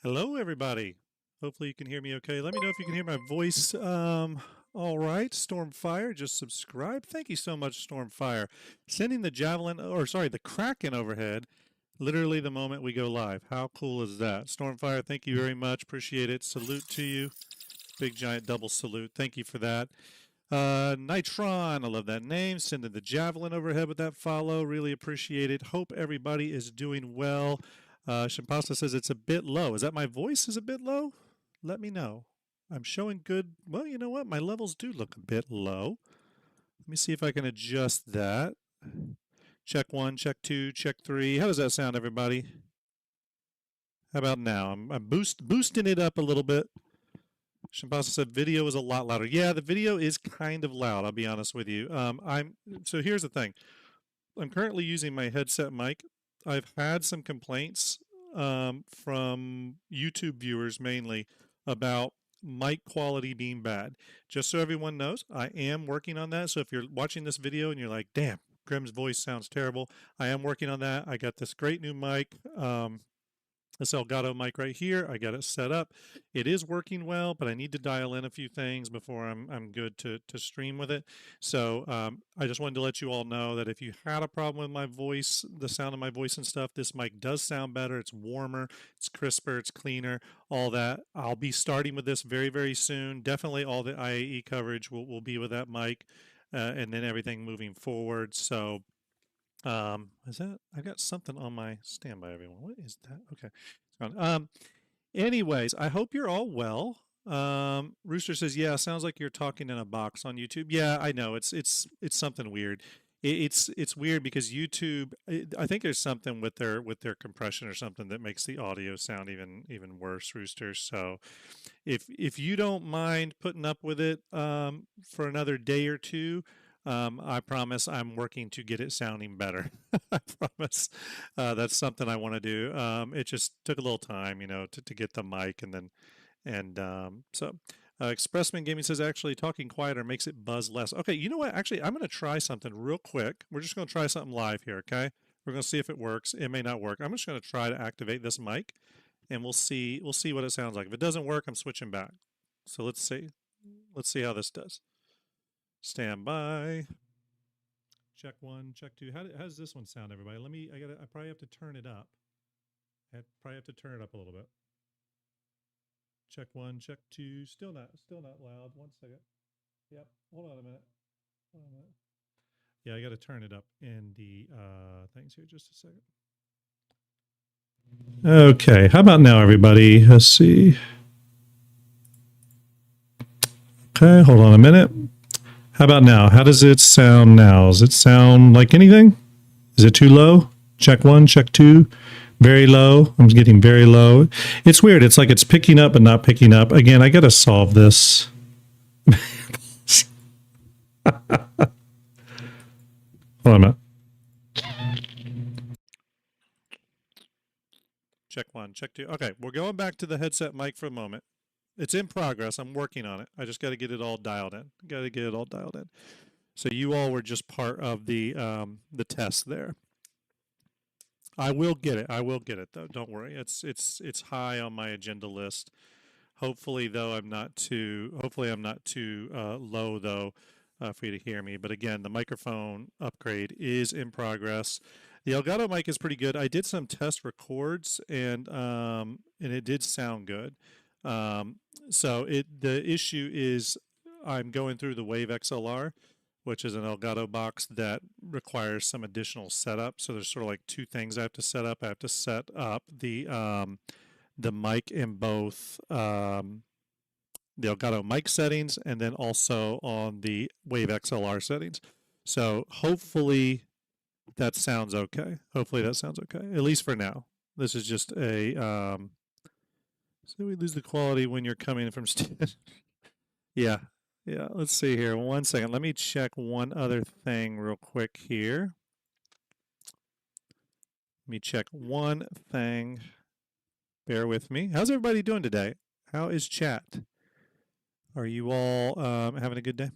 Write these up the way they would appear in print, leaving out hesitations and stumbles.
Hello, everybody. Hopefully you can hear me okay. Let me know if you can hear my voice. All right, Stormfire, just subscribe. Thank you so much, Stormfire. Sending the javelin, or sorry, the Kraken overhead, literally the moment we go live. How cool is that? Stormfire, thank you very much. Appreciate it. Salute to you. Big giant double salute. Thank you for that. Nitron, I love that name. Sending the javelin overhead with that follow. Really appreciate it. Hope everybody is doing well. Shampasta says it's a bit low. Is that my voice is a bit low? Let me know. I'm showing good. Well, you know what? My levels do look a bit low. Let me see if I can adjust that. Check 1, check 2, check 3. How does that sound, everybody? How about now? I'm boosting it up a little bit. Shampasa said video is a lot louder. Yeah, the video is kind of loud. I'll be honest with you. So here's the thing. I'm currently using my headset mic. I've had some complaints from YouTube viewers mainly about mic quality being bad. Just so everyone knows, I am working on that. So if you're watching this video and you're like, damn, Grim's voice sounds terrible, I am working on that. I got this great new mic. This Elgato mic right here, I got it set up. It is working well, but I need to dial in a few things before I'm good to stream with it. So I just wanted to let you all know that if you had a problem with my voice, the sound of my voice and stuff, this mic does sound better. It's warmer, it's crisper, it's cleaner, all that. I'll be starting with this very, very soon. Definitely all the IAE coverage will be with that mic, and then everything moving forward. So is that I got something on my standby, everyone. What is that? Okay. It's gone. Anyways, I hope you're all well. Rooster says, yeah, sounds like you're talking in a box on YouTube. Yeah, I know. It's something weird. It's weird because YouTube, I think there's something with their compression or something that makes the audio sound even worse, Rooster. So if you don't mind putting up with it for another day or two, I promise I'm working to get it sounding better. I promise. That's something I want to do. It just took a little time, to get the mic and Expressman Gaming says actually talking quieter makes it buzz less. Okay, you know what? Actually, I'm going to try something real quick. We're just going to try something live here, okay? We're going to see if it works. It may not work. I'm just going to try to activate this mic and we'll see what it sounds like. If it doesn't work, I'm switching back. So let's see. Let's see how this does. Stand by. Check 1, check 2. How does this one sound, everybody? I probably have to turn it up. I probably have to turn it up a little bit. Check 1, check 2. Still not loud. 1 second. Yep. Hold on a minute. Yeah, I got to turn it up in the things here just a second. Okay, how about now, everybody? Let's see. Okay, hold on a minute. How about now? How does it sound now? Does it sound like anything? Is it too low? Check 1, check 2. Very low. I'm getting very low. It's weird. It's like it's picking up but not picking up. Again, I got to solve this. Hold on a minute. Check 1, check 2. Okay, we're going back to the headset mic for a moment. It's in progress. I'm working on it. I just got to get it all dialed in. So you all were just part of the test there. I will get it. Though. Don't worry. It's high on my agenda list. Hopefully I'm not too low though for you to hear me. But again, the microphone upgrade is in progress. The Elgato mic is pretty good. I did some test records and it did sound good. The issue is I'm going through the Wave XLR, which is an Elgato box that requires some additional setup. So there's sort of like two things I have to set up. I have to set up the mic in both the Elgato mic settings and then also on the Wave XLR settings. So hopefully that sounds okay. At least for now. This is just a so we lose the quality when you're coming from yeah. Yeah, let's see here. 1 second. Let me check one other thing real quick here. Let me check one thing. Bear with me. How's everybody doing today? How is chat? Are you all having a good day?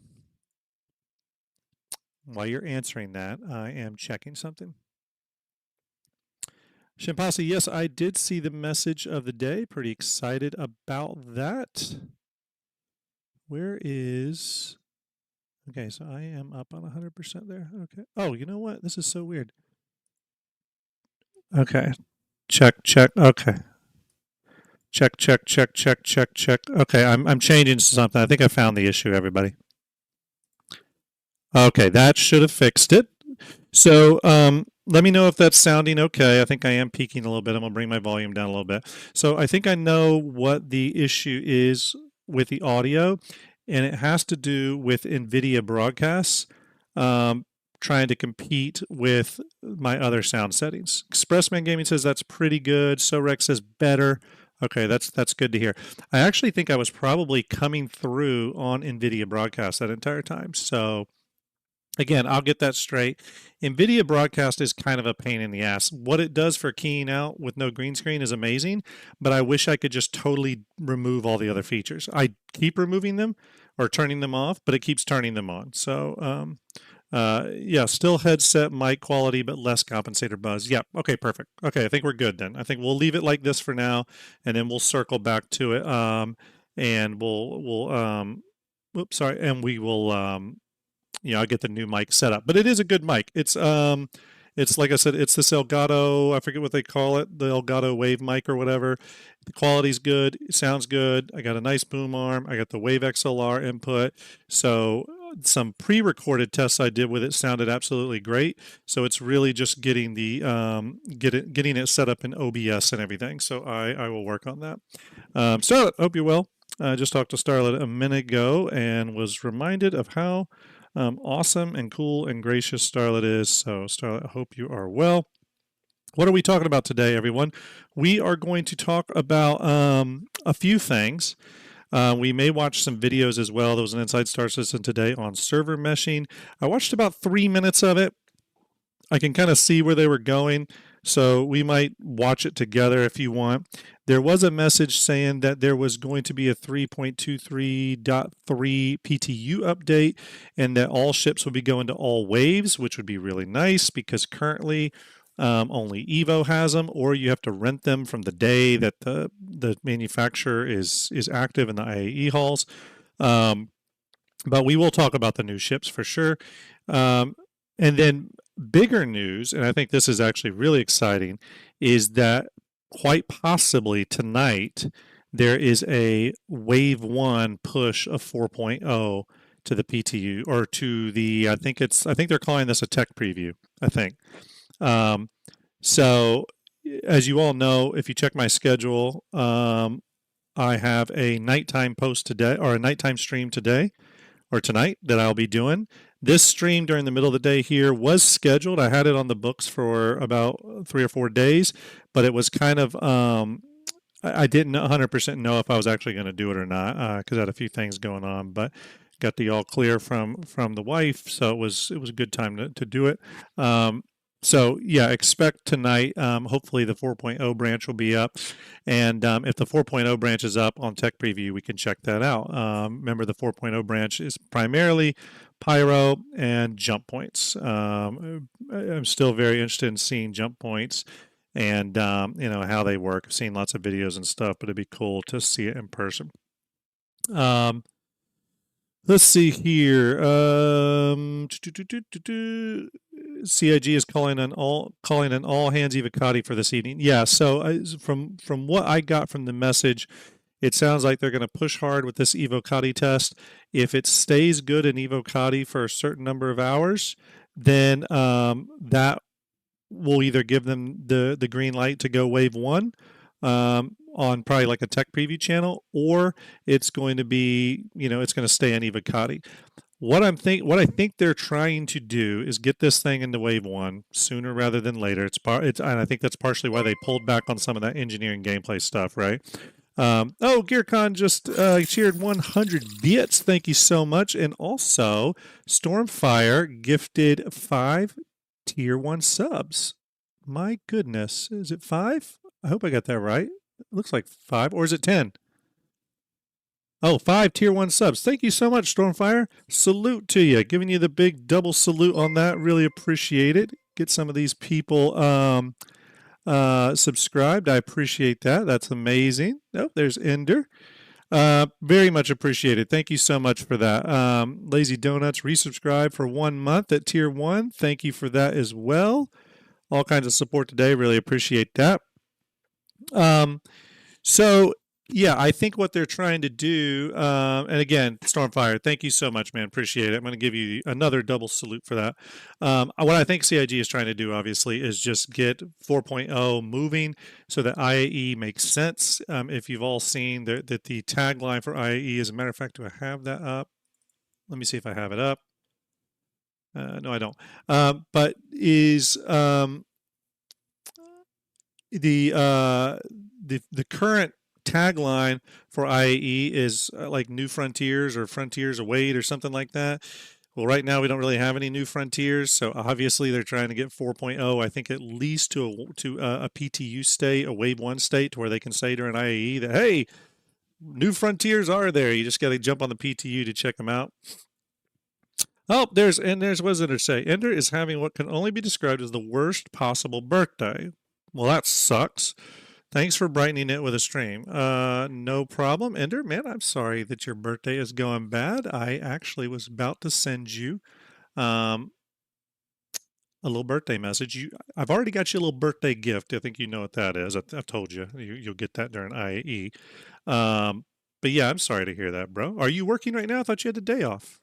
While you're answering that, I am checking something. Shimpasi, yes, I did see the message of the day. Pretty excited about that. Where is... Okay, so I am up on 100% there. Okay. Oh, you know what? This is so weird. Okay. Check, check. Okay. Check, check, check, check, check, check. Okay, I'm changing something. I think I found the issue, everybody. Okay, that should have fixed it. So let me know if that's sounding okay. I think I am peaking a little bit. I'm going to bring my volume down a little bit. So I think I know what the issue is with the audio, and it has to do with NVIDIA broadcasts trying to compete with my other sound settings. Expressman Gaming says that's pretty good. SoRex says better. Okay, that's good to hear. I actually think I was probably coming through on NVIDIA broadcast that entire time. So again, I'll get that straight. NVIDIA broadcast is kind of a pain in the ass. What it does for keying out with no green screen is amazing, but I wish I could just totally remove all the other features. I keep removing them or turning them off, but it keeps turning them on. So yeah, still headset mic quality, but less compensator buzz. Yeah, okay, perfect. Okay, I think we're good then. I think we'll leave it like this for now, and then we'll circle back to it. And oops, sorry, and we will I'll get the new mic set up. But it is a good mic. It's like I said, it's this Elgato, I forget what they call it, the Elgato Wave mic or whatever. The quality's good, it sounds good. I got a nice boom arm. I got the Wave XLR input. So some pre-recorded tests I did with it sounded absolutely great. So it's really just getting the getting it set up in OBS and everything. So I will work on that. Starlet, hope you're well. I just talked to Starlet a minute ago and was reminded of how awesome and cool and gracious Starlet is. So Starlet, I hope you are well. What are we talking about today, everyone? We are going to talk about a few things. We may watch some videos as well. There was an Inside Star Citizen today on server meshing. I watched about 3 minutes of it. I can kind of see where they were going, so we might watch it together if you want. There was a message saying that there was going to be a 3.23.3 PTU update and that all ships would be going to all waves, which would be really nice because currently only Evo has them, or you have to rent them from the day that the manufacturer is active in the IAE halls. But we will talk about the new ships for sure. And then bigger news, and I think this is actually really exciting, is that quite possibly tonight there is a Wave 1 push of 4.0 to the PTU, or to the, I think they're calling this a tech preview, I think. So as you all know, if you check my schedule, I have a nighttime post today, or a nighttime stream today or tonight that I'll be doing. This stream during the middle of the day here was scheduled. I had it on the books for about 3 or 4 days, but it was kind of, I didn't 100% know if I was actually going to do it or not, because I had a few things going on, but got the all clear from the wife, so it was a good time to do it. So yeah, expect tonight, hopefully the 4.0 branch will be up, and if the 4.0 branch is up on Tech Preview, we can check that out. Remember, the 4.0 branch is primarily pyro and jump points. I'm still very interested in seeing jump points and how they work. I've seen lots of videos and stuff, but it'd be cool to see it in person. Let's see here. CIG is calling an all hands evocati for this evening. Yeah. So from what I got from the message, it sounds like they're going to push hard with this evocati test. If it stays good in evocati for a certain number of hours, then that will either give them the green light to go Wave 1. On probably like a tech preview channel, or it's going to be, it's going to stay on evocati. What I think they're trying to do is get this thing into Wave 1 sooner rather than later. And I think that's partially why they pulled back on some of that engineering gameplay stuff, right? GearCon just cheered 100 bits. Thank you so much. And also, Stormfire gifted 5 Tier 1 subs. My goodness. Is it 5? I hope I got that right. It looks like 5, or is it 10? Oh, 5 Tier 1 subs. Thank you so much, Stormfire. Salute to you. Giving you the big double salute on that. Really appreciate it. Get some of these people subscribed. I appreciate that. That's amazing. Oh, there's Ender. Very much appreciated. Thank you so much for that. Lazy Donuts resubscribed for 1 month at tier 1. Thank you for that as well. All kinds of support today. Really appreciate that. So yeah, I think what they're trying to do, and again, Stormfire, thank you so much, man. Appreciate it. I'm going to give you another double salute for that. What I think CIG is trying to do, obviously, is just get 4.0 moving so that IAE makes sense. If you've all seen that the tagline for IAE, as a matter of fact, do I have that up? Let me see if I have it up. No, I don't. But is the current tagline for IAE is like New Frontiers or Frontiers Await or something like that. Well, right now we don't really have any new frontiers, so obviously they're trying to get 4.0, I think at least to a PTU state, a Wave 1 state, to where they can say during IAE that, hey, new frontiers are there. You just got to jump on the PTU to check them out. Oh, there's what does Ender say? Ender is having what can only be described as the worst possible birthday. Well, that sucks. Thanks for brightening it with a stream. No problem. Ender, man, I'm sorry that your birthday is going bad. I actually was about to send you a little birthday message. I've already got you a little birthday gift. I think you know what that is. I've told you. You'll get that during IAE. But yeah, I'm sorry to hear that, bro. Are you working right now? I thought you had a day off.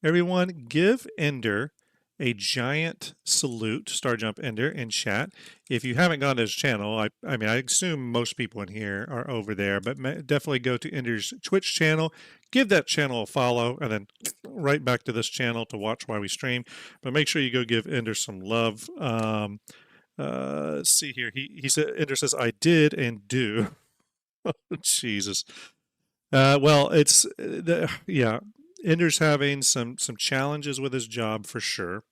Everyone, give Ender a giant salute, STARJUMP Ender, in chat. If you haven't gone to his channel, I mean, I assume most people in here are over there, but definitely go to Ender's Twitch channel, give that channel a follow, and then right back to this channel to watch while we stream. But make sure you go give Ender some love. Let's see here. He said, Ender says, I did and do. Oh, Jesus. Well, it's, yeah. Ender's having some challenges with his job for sure,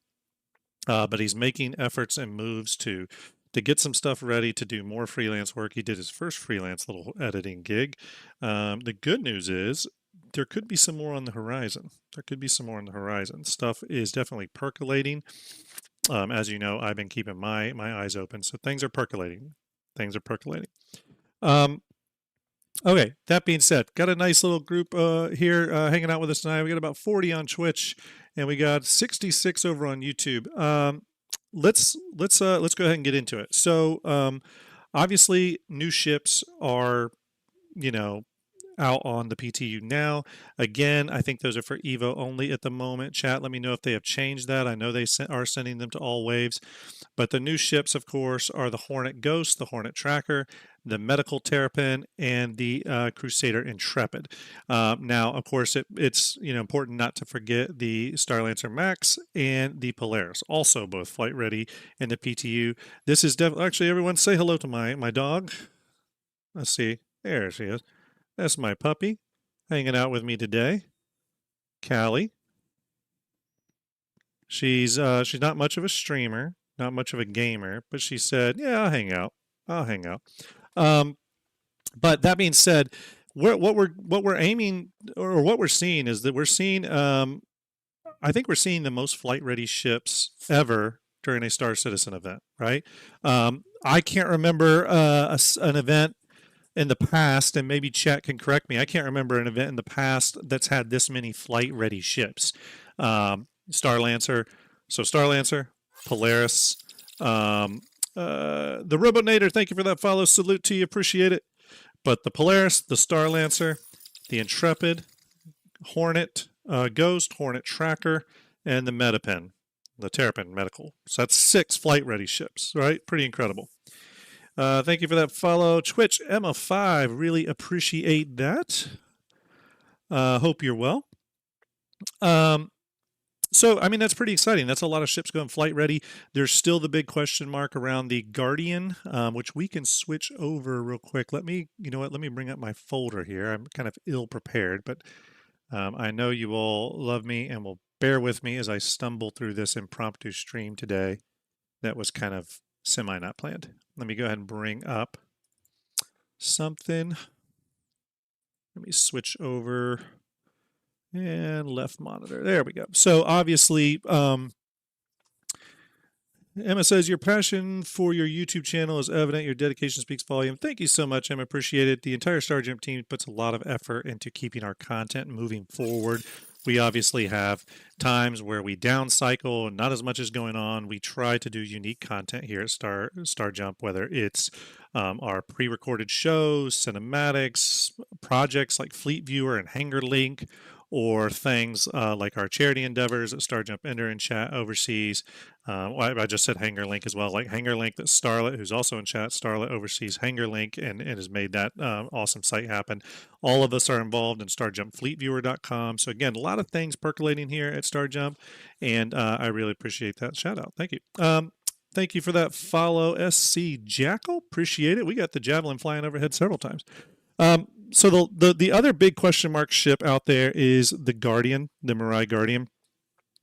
but he's making efforts and moves to get some stuff ready to do more freelance work. He did his first freelance little editing gig. The good news is there could be some more on the horizon. Stuff is definitely percolating. As you know, I've been keeping my eyes open, so things are percolating. Okay, that being said, got a nice little group here hanging out with us tonight. We got about 40 on Twitch, and we got 66 over on YouTube. Let's go ahead and get into it. So, obviously, new ships are, out on the PTU now. Again, I think those are for Evo only at the moment. Chat, let me know if they have changed that. I know they are sending them to all waves. But the new ships, of course, are the Hornet Ghost, the Hornet Tracker, the Medical Terrapin, and the Crusader Intrepid. Now, of course, it's important not to forget the Starlancer Max and the Polaris, also both flight ready in the PTU. This is definitely, actually, everyone say hello to my dog. Let's see. There she is. That's my puppy hanging out with me today, Callie. She's not much of a streamer, not much of a gamer, but she said, "Yeah, I'll hang out." But that being said, what we're aiming, or what we're seeing, is that we're seeing, I think we're seeing the most flight ready ships ever during a Star Citizen event, right? I can't remember an event in the past, and maybe chat can correct me. I can't remember an event in the past that's had this many flight ready ships. Starlancer, Polaris, the Robonator, thank you for that follow. Salute to you, appreciate it. But the Polaris, the Starlancer, the Intrepid, Hornet Ghost, Hornet Tracker, and the Metapin, the Terrapin Medical. So that's 6 flight ready ships, right? Pretty incredible. Thank you for that follow. Twitch Emma5, really appreciate that. Hope you're well. So, I mean, that's pretty exciting. That's a lot of ships going flight ready. There's still the big question mark around the Guardian, which we can switch over real quick. Let me bring up my folder here. I'm kind of ill prepared, but I know you all love me and will bear with me as I stumble through this impromptu stream today that was kind of semi-not planned. Let me go ahead and bring up something. Let me switch over and left monitor. There we go. So obviously, Emma says, your passion for your YouTube channel is evident. Your dedication speaks volume. Thank you so much, Emma. Appreciate it. The entire STARJUMP team puts a lot of effort into keeping our content moving forward. We obviously have times where we down cycle and not as much is going on. We try to do unique content here at STARJUMP, whether it's our pre-recorded shows, cinematics, projects like Fleet Viewer and Hangar Link, or things like our charity endeavors that STARJUMP Ender in chat oversees. I just said Hangar Link as well, like Hangar Link that Starlet, who's also in chat, Starlet oversees Hangar Link and has made that awesome site happen. All of us are involved in StarJumpFleetViewer.com. So again, a lot of things percolating here at STARJUMP, and I really appreciate that shout out. Thank you. Thank you for that follow, SC Jackal. Appreciate it. We got the Javelin flying overhead several times. So the other big question mark ship out there is the Guardian, the Mirai Guardian.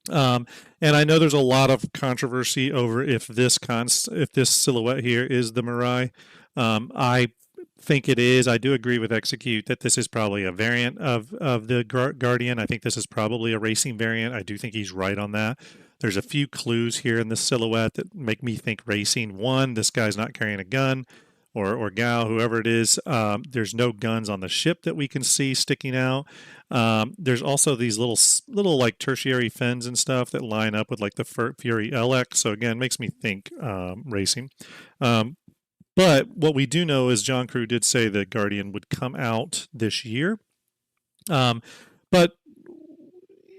And I know there's a lot of controversy over if this silhouette here is the Mirai. I think it is. I do agree with Execute that this is probably a variant of the Guardian. I think this is probably a racing variant. I do think he's right on that. There's a few clues here in the silhouette that make me think racing. One, this guy's not carrying a gun. Or gal, whoever it is. There's no guns on the ship that we can see sticking out. There's also these little like tertiary fins and stuff that line up with like the Fury LX. So again, makes me think racing. But what we do know is John Crew did say the Guardian would come out this year. But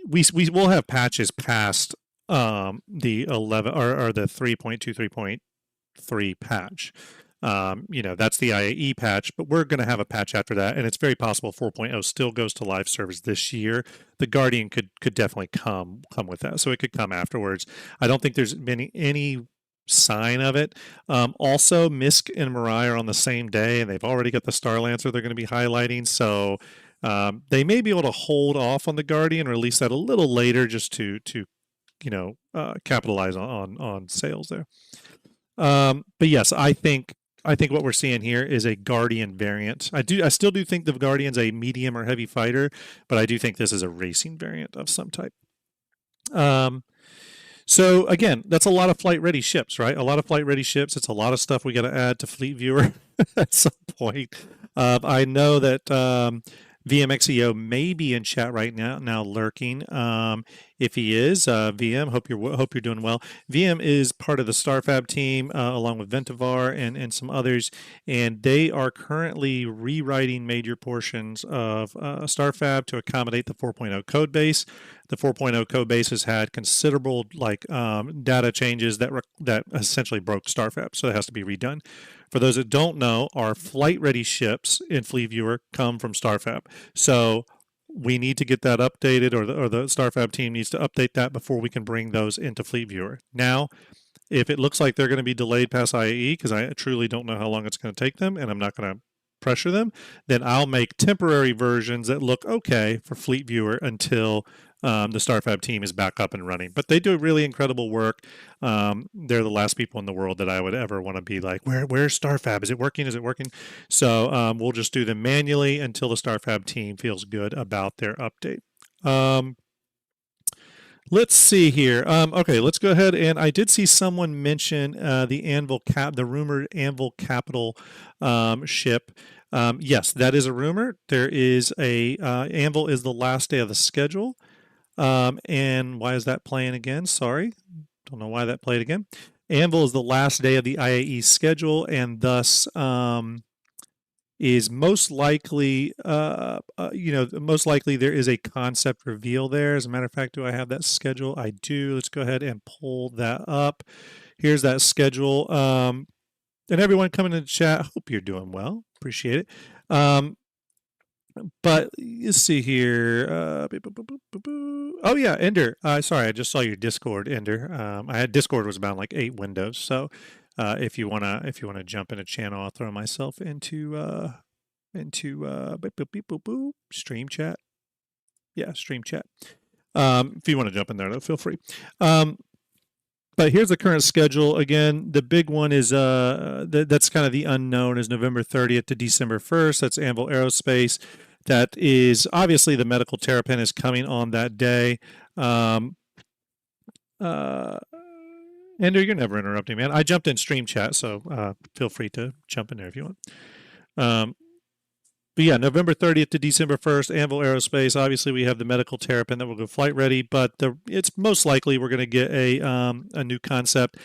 we will have patches past the 11 or the 3.2, 3.3 patch. That's the IAE patch, but we're going to have a patch after that, and it's very possible 4.0 still goes to live service this year. The Guardian could definitely come with that, so it could come afterwards. I don't think there's been any sign of it. Also, Misk and Mirai are on the same day, and they've already got the Star Lancer they're going to be highlighting, so they may be able to hold off on the Guardian or release that a little later just to capitalize on sales there. But yes, I think what we're seeing here is a Guardian variant. I still do think the Guardian's a medium or heavy fighter, but I do think this is a racing variant of some type. So again, that's a lot of flight ready ships, right? A lot of flight ready ships. It's a lot of stuff we got to add to Fleet Viewer at some point. I know that VMXEO may be in chat right now lurking. If he is, VM, hope you're doing well. VM is part of the StarFab team, along with Ventivar and some others, and they are currently rewriting major portions of StarFab to accommodate the 4.0 code base. The 4.0 code base has had considerable data changes that essentially broke StarFab, so it has to be redone. For those that don't know, our flight-ready ships in Fleet Viewer come from StarFab. So we need to get that updated, or the StarFab team needs to update that before we can bring those into Fleet Viewer. Now, if it looks like they're going to be delayed past IAE, because I truly don't know how long it's going to take them, and I'm not going to pressure them, then I'll make temporary versions that look okay for Fleet Viewer until the StarFab team is back up and running. But they do really incredible work. They're the last people in the world that I would ever want to be like, where's StarFab? Is it working? Is it working? So we'll just do them manually until the StarFab team feels good about their update. Let's see here. Okay, let's go ahead. And I did see someone mention the rumored Anvil Capital ship. Yes, that is a rumor. There is Anvil is the last day of the schedule. And why is that playing again? Sorry, don't know why that played again. Anvil is the last day of the IAE schedule, and thus is most likely, most likely there is a concept reveal there. As a matter of fact, do I have that schedule? I do. Let's go ahead and pull that up. Here's that schedule. And everyone coming in the chat, hope you're doing well. Appreciate it. But you see here. Oh yeah, Ender. Sorry, I just saw your Discord, Ender. I had Discord was about like 8 windows. So if you wanna jump in a channel, I'll throw myself into stream chat. Yeah, stream chat. If you want to jump in there, though, feel free. But here's the current schedule. Again, the big one is that's kind of the unknown, is November 30th to December 1st. That's Anvil Aerospace. That is obviously the medical Terrapin is coming on that day. Ender, you're never interrupting, man. I jumped in stream chat, so feel free to jump in there if you want. But yeah, November 30th to December 1st, Anvil Aerospace. Obviously, we have the medical Terrapin that will go flight ready, but it's most likely we're going to get a new concept.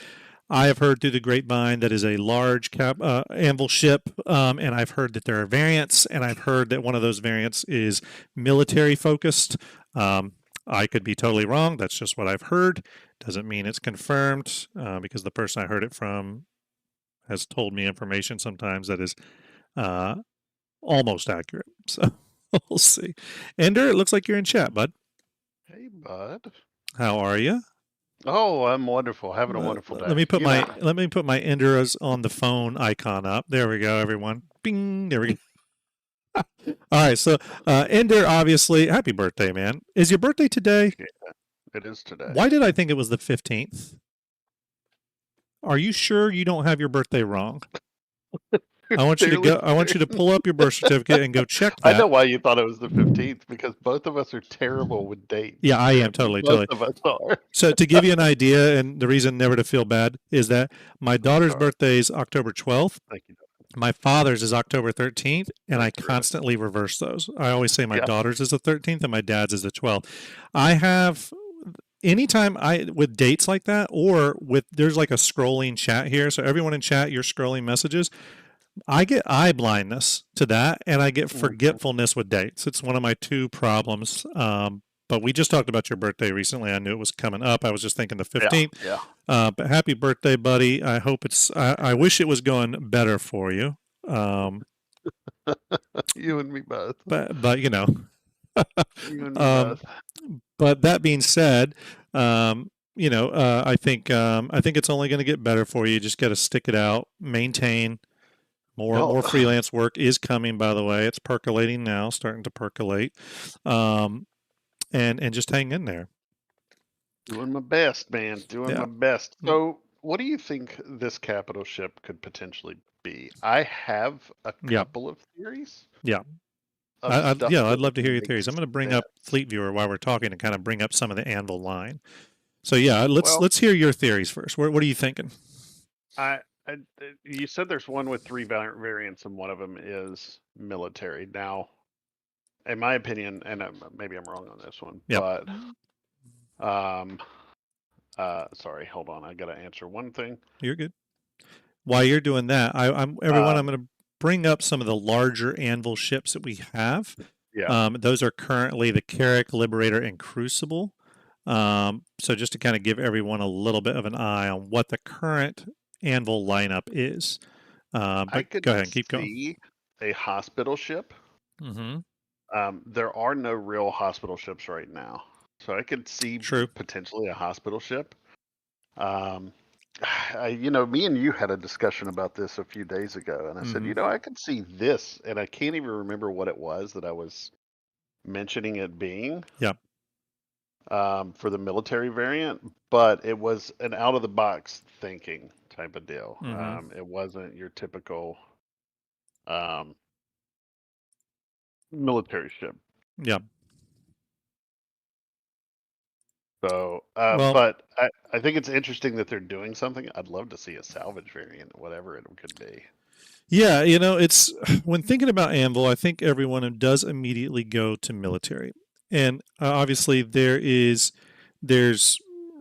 I have heard through the grapevine that is a large Anvil ship, and I've heard that there are variants, and I've heard that one of those variants is military focused. I could be totally wrong. That's just what I've heard. Doesn't mean it's confirmed because the person I heard it from has told me information sometimes that is almost accurate. So we'll see. Ender, it looks like you're in chat, bud. Hey, bud. How are you? Oh, I'm wonderful. Having a wonderful day. Let me put my Ender's on the phone icon up. There we go, everyone. Bing. There we go. All right, so Ender, obviously, happy birthday, man. Is your birthday today? Yeah, it is today. Why did I think it was the 15th? Are you sure you don't have your birthday wrong? I want you to go. I want you to pull up your birth certificate and go check that. I know why you thought it was the 15th, because both of us are terrible with dates. Yeah, I am totally. Both of us are. So to give you an idea, and the reason never to feel bad is that my daughter's birthday is October 12th. Thank you. My father's is October 13th, and I constantly reverse those. I always say my daughter's is the 13th and my dad's is the 12th. I have anytime with dates like that, or there's like a scrolling chat here. So everyone in chat, you're scrolling messages. I get eye blindness to that, and I get forgetfulness with dates. It's one of my two problems. But we just talked about your birthday recently. I knew it was coming up. I was just thinking the 15th. Yeah. But happy birthday, buddy. I hope I wish it was going better for you. You and me both. But you know. You and me both. But that being said, I think it's only going to get better for you. Just got to stick it out, maintain. More freelance work is coming, by the way. It's percolating now, starting to percolate. And just hang in there. Doing my best, man. Doing my best. So what do you think this capital ship could potentially be? I have a couple of theories. Yeah. I'd love to hear your theories. I'm going to bring up Fleet Viewer while we're talking and kind of bring up some of the Anvil line. So yeah, let's hear your theories first. What are you thinking? You said there's one with 3 variants, and one of them is military. Now, in my opinion, and maybe I'm wrong on this one, but sorry, hold on, I gotta answer one thing. You're good. While you're doing that, I'm going to bring up some of the larger Anvil ships that we have. Yeah. Those are currently the Carrack, Liberator, and Crucible. So just to kind of give everyone a little bit of an eye on what the current Anvil lineup is. I could go ahead and keep going. A hospital ship. Mm-hmm. There are no real hospital ships right now, so I could see potentially a hospital ship. Me and you had a discussion about this a few days ago, and I said, I could see this, and I can't even remember what it was that I was mentioning it being. Yeah. For the military variant, but it was an out of the box thinking type of deal. It wasn't your typical military ship. Yeah. So, but I think it's interesting that they're doing something. I'd love to see a salvage variant, whatever it could be. Yeah, it's when thinking about Anvil, I think everyone does immediately go to military. And obviously there's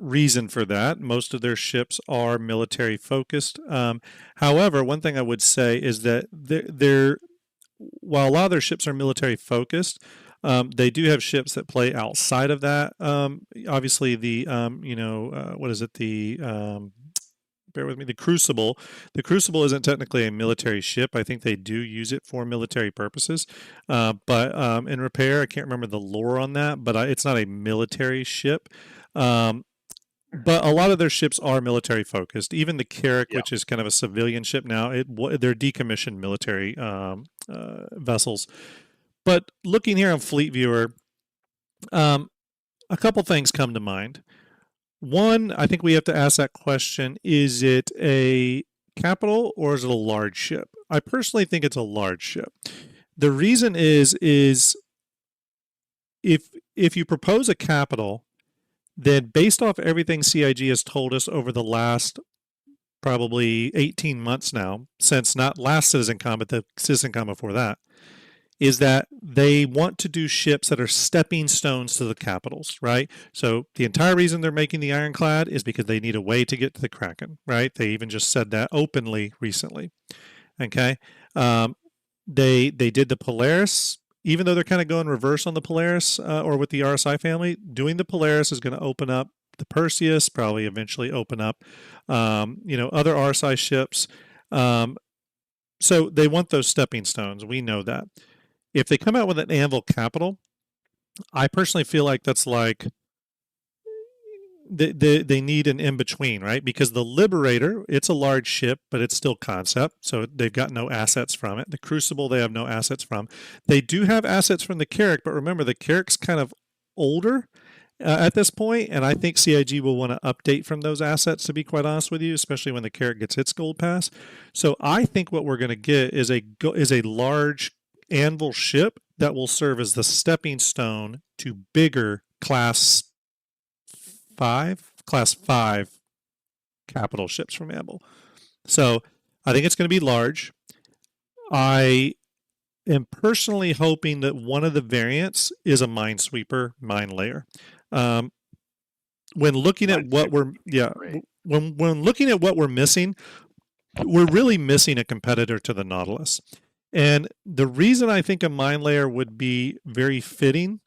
reason for that. Most of their ships are military focused. However, one thing I would say is that while a lot of their ships are military focused, they do have ships that play outside of that. Obviously what is it? Bear with me, the Crucible. The Crucible isn't technically a military ship. I think they do use it for military purposes. But in repair, I can't remember the lore on that, but it's not a military ship. But a lot of their ships are military focused. Even the Carrack, which is kind of a civilian ship now, they're decommissioned military vessels. But looking here on Fleet Viewer, a couple things come to mind. One, I think we have to ask that question, is it a capital or is it a large ship? I personally think it's a large ship. The reason is if you propose a capital, then based off everything CIG has told us over the last probably 18 months now, since not last CitizenCon, but the CitizenCon before that, is that they want to do ships that are stepping stones to the capitals, right? So the entire reason they're making the Ironclad is because they need a way to get to the Kraken, right? They even just said that openly recently. Okay, they did the Polaris. Even though they're kind of going reverse on the Polaris or with the RSI family, doing the Polaris is going to open up the Perseus, probably eventually open up, other RSI ships. So they want those stepping stones. We know that. If they come out with an Anvil capital, I personally feel like that's like they need an in-between, right? Because the Liberator, it's a large ship, but it's still concept, so they've got no assets from it. The Crucible, they have no assets from. They do have assets from the Carrack, but remember, the Carrack's kind of older at this point, and I think CIG will want to update from those assets, to be quite honest with you, especially when the Carrack gets its gold pass. So I think what we're going to get is a large Anvil ship that will serve as the stepping stone to bigger class 5 capital ships from Anvil. So I think it's going to be large. I am personally hoping that one of the variants is a minesweeper mine layer. When looking at what we're when looking at what we're missing, we're really missing a competitor to the Nautilus. And the reason I think a mine layer would be very fitting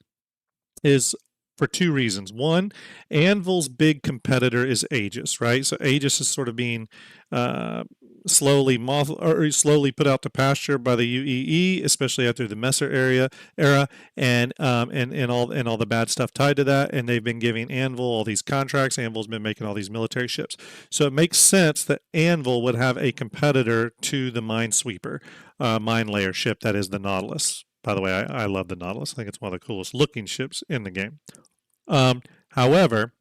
is for two reasons. One, Anvil's big competitor is Aegis, right? So Aegis is sort of being slowly put out to pasture by the UEE, especially after the Messer era, and all the bad stuff tied to that. And they've been giving Anvil all these contracts. Anvil's been making all these military ships, so it makes sense that Anvil would have a competitor to the Minesweeper mine layer ship that is the Nautilus. By the way, I love the Nautilus. I think it's one of the coolest looking ships in the game. However,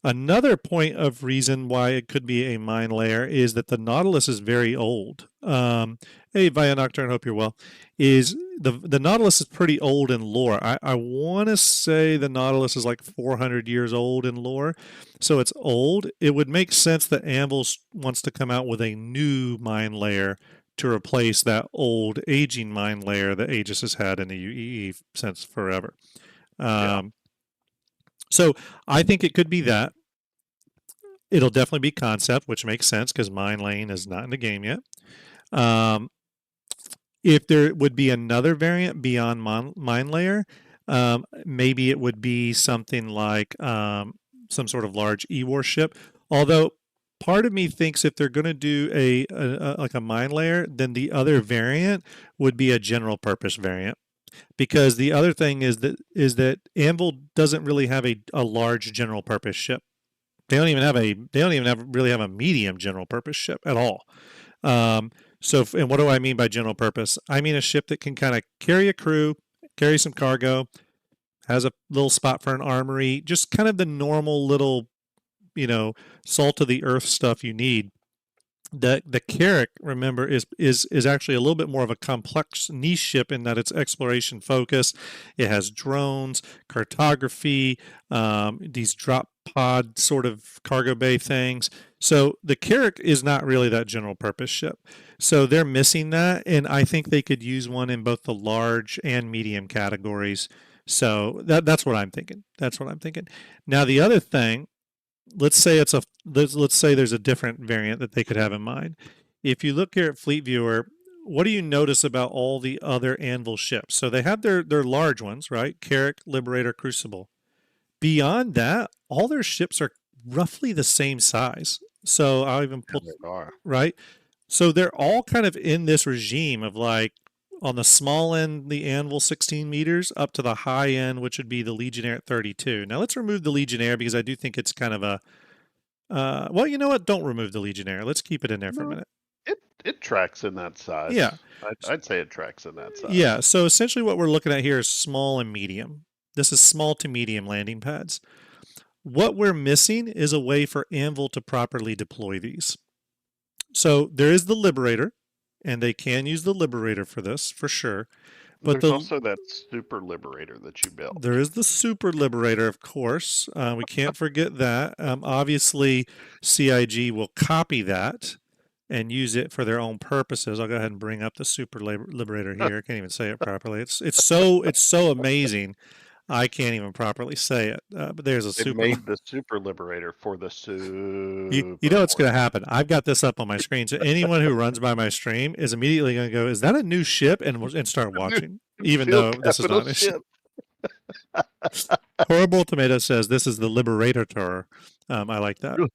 another point of reason why it could be a mine layer is that the Nautilus is very old. Hey, Via Nocturne, hope you're well. Is the Nautilus is pretty old in lore. I want to say the Nautilus is like 400 years old in lore, so it's old. It would make sense that Anvil wants to come out with a new mine layer to replace that old aging mine layer that Aegis has had in the UEE since forever. So I think it could be that. It'll definitely be concept, which makes sense because mine lane is not in the game yet. If there would be another variant beyond mine layer, maybe it would be something like some sort of large E-war ship. Although part of me thinks if they're going to do like a mine layer, then the other variant would be a general purpose variant. Because the other thing is that Anvil doesn't really have a large general purpose ship. They don't even really have a medium general purpose ship at all. And what do I mean by general purpose? I mean a ship that can kind of carry a crew, carry some cargo, has a little spot for an armory, just kind of the normal little, salt of the earth stuff you need. The Carrack, remember, is actually a little bit more of a complex niche ship in that it's exploration focus. It has drones, cartography, these drop pod sort of cargo bay things. So the Carrack is not really that general purpose ship. So they're missing that, and I think they could use one in both the large and medium categories. So that's what I'm thinking. Now the other thing, let's say there's a different variant that they could have in mind. If you look here at Fleet Viewer, what do you notice about all the other Anvil ships? So they have their large ones, right? Carrack, Liberator, Crucible. Beyond that, all their ships are roughly the same size. So I'll even pull, right? So they're all kind of in this regime of like, on the small end, the Anvil 16 meters, up to the high end, which would be the Legionnaire at 32. Now let's remove the Legionnaire because I do think it's kind of a, well, you know what? Don't remove the Legionnaire. Let's keep it in there for a minute. It tracks in that size. Yeah. I'd say it tracks in that size. Yeah, so essentially what we're looking at here is small and medium. This is small to medium landing pads. What we're missing is a way for Anvil to properly deploy these. So there is the Liberator, and they can use the Liberator for this, for sure. But There's also that Super Liberator that you built. there is the Super Liberator, of course. We can't forget that. Obviously, CIG will copy that and use it for their own purposes. I'll go ahead and bring up the Super Liberator here. I can't even say it properly. It's so amazing. I can't even properly say it. But there's a They made the Super Liberator for the Super. You know what's going to happen? I've got this up on my screen, so anyone who runs by my stream is immediately going to go, "Is that a new ship?" and start watching, even though this is not a ship. Horrible Tomato says this is the Liberator. I like that.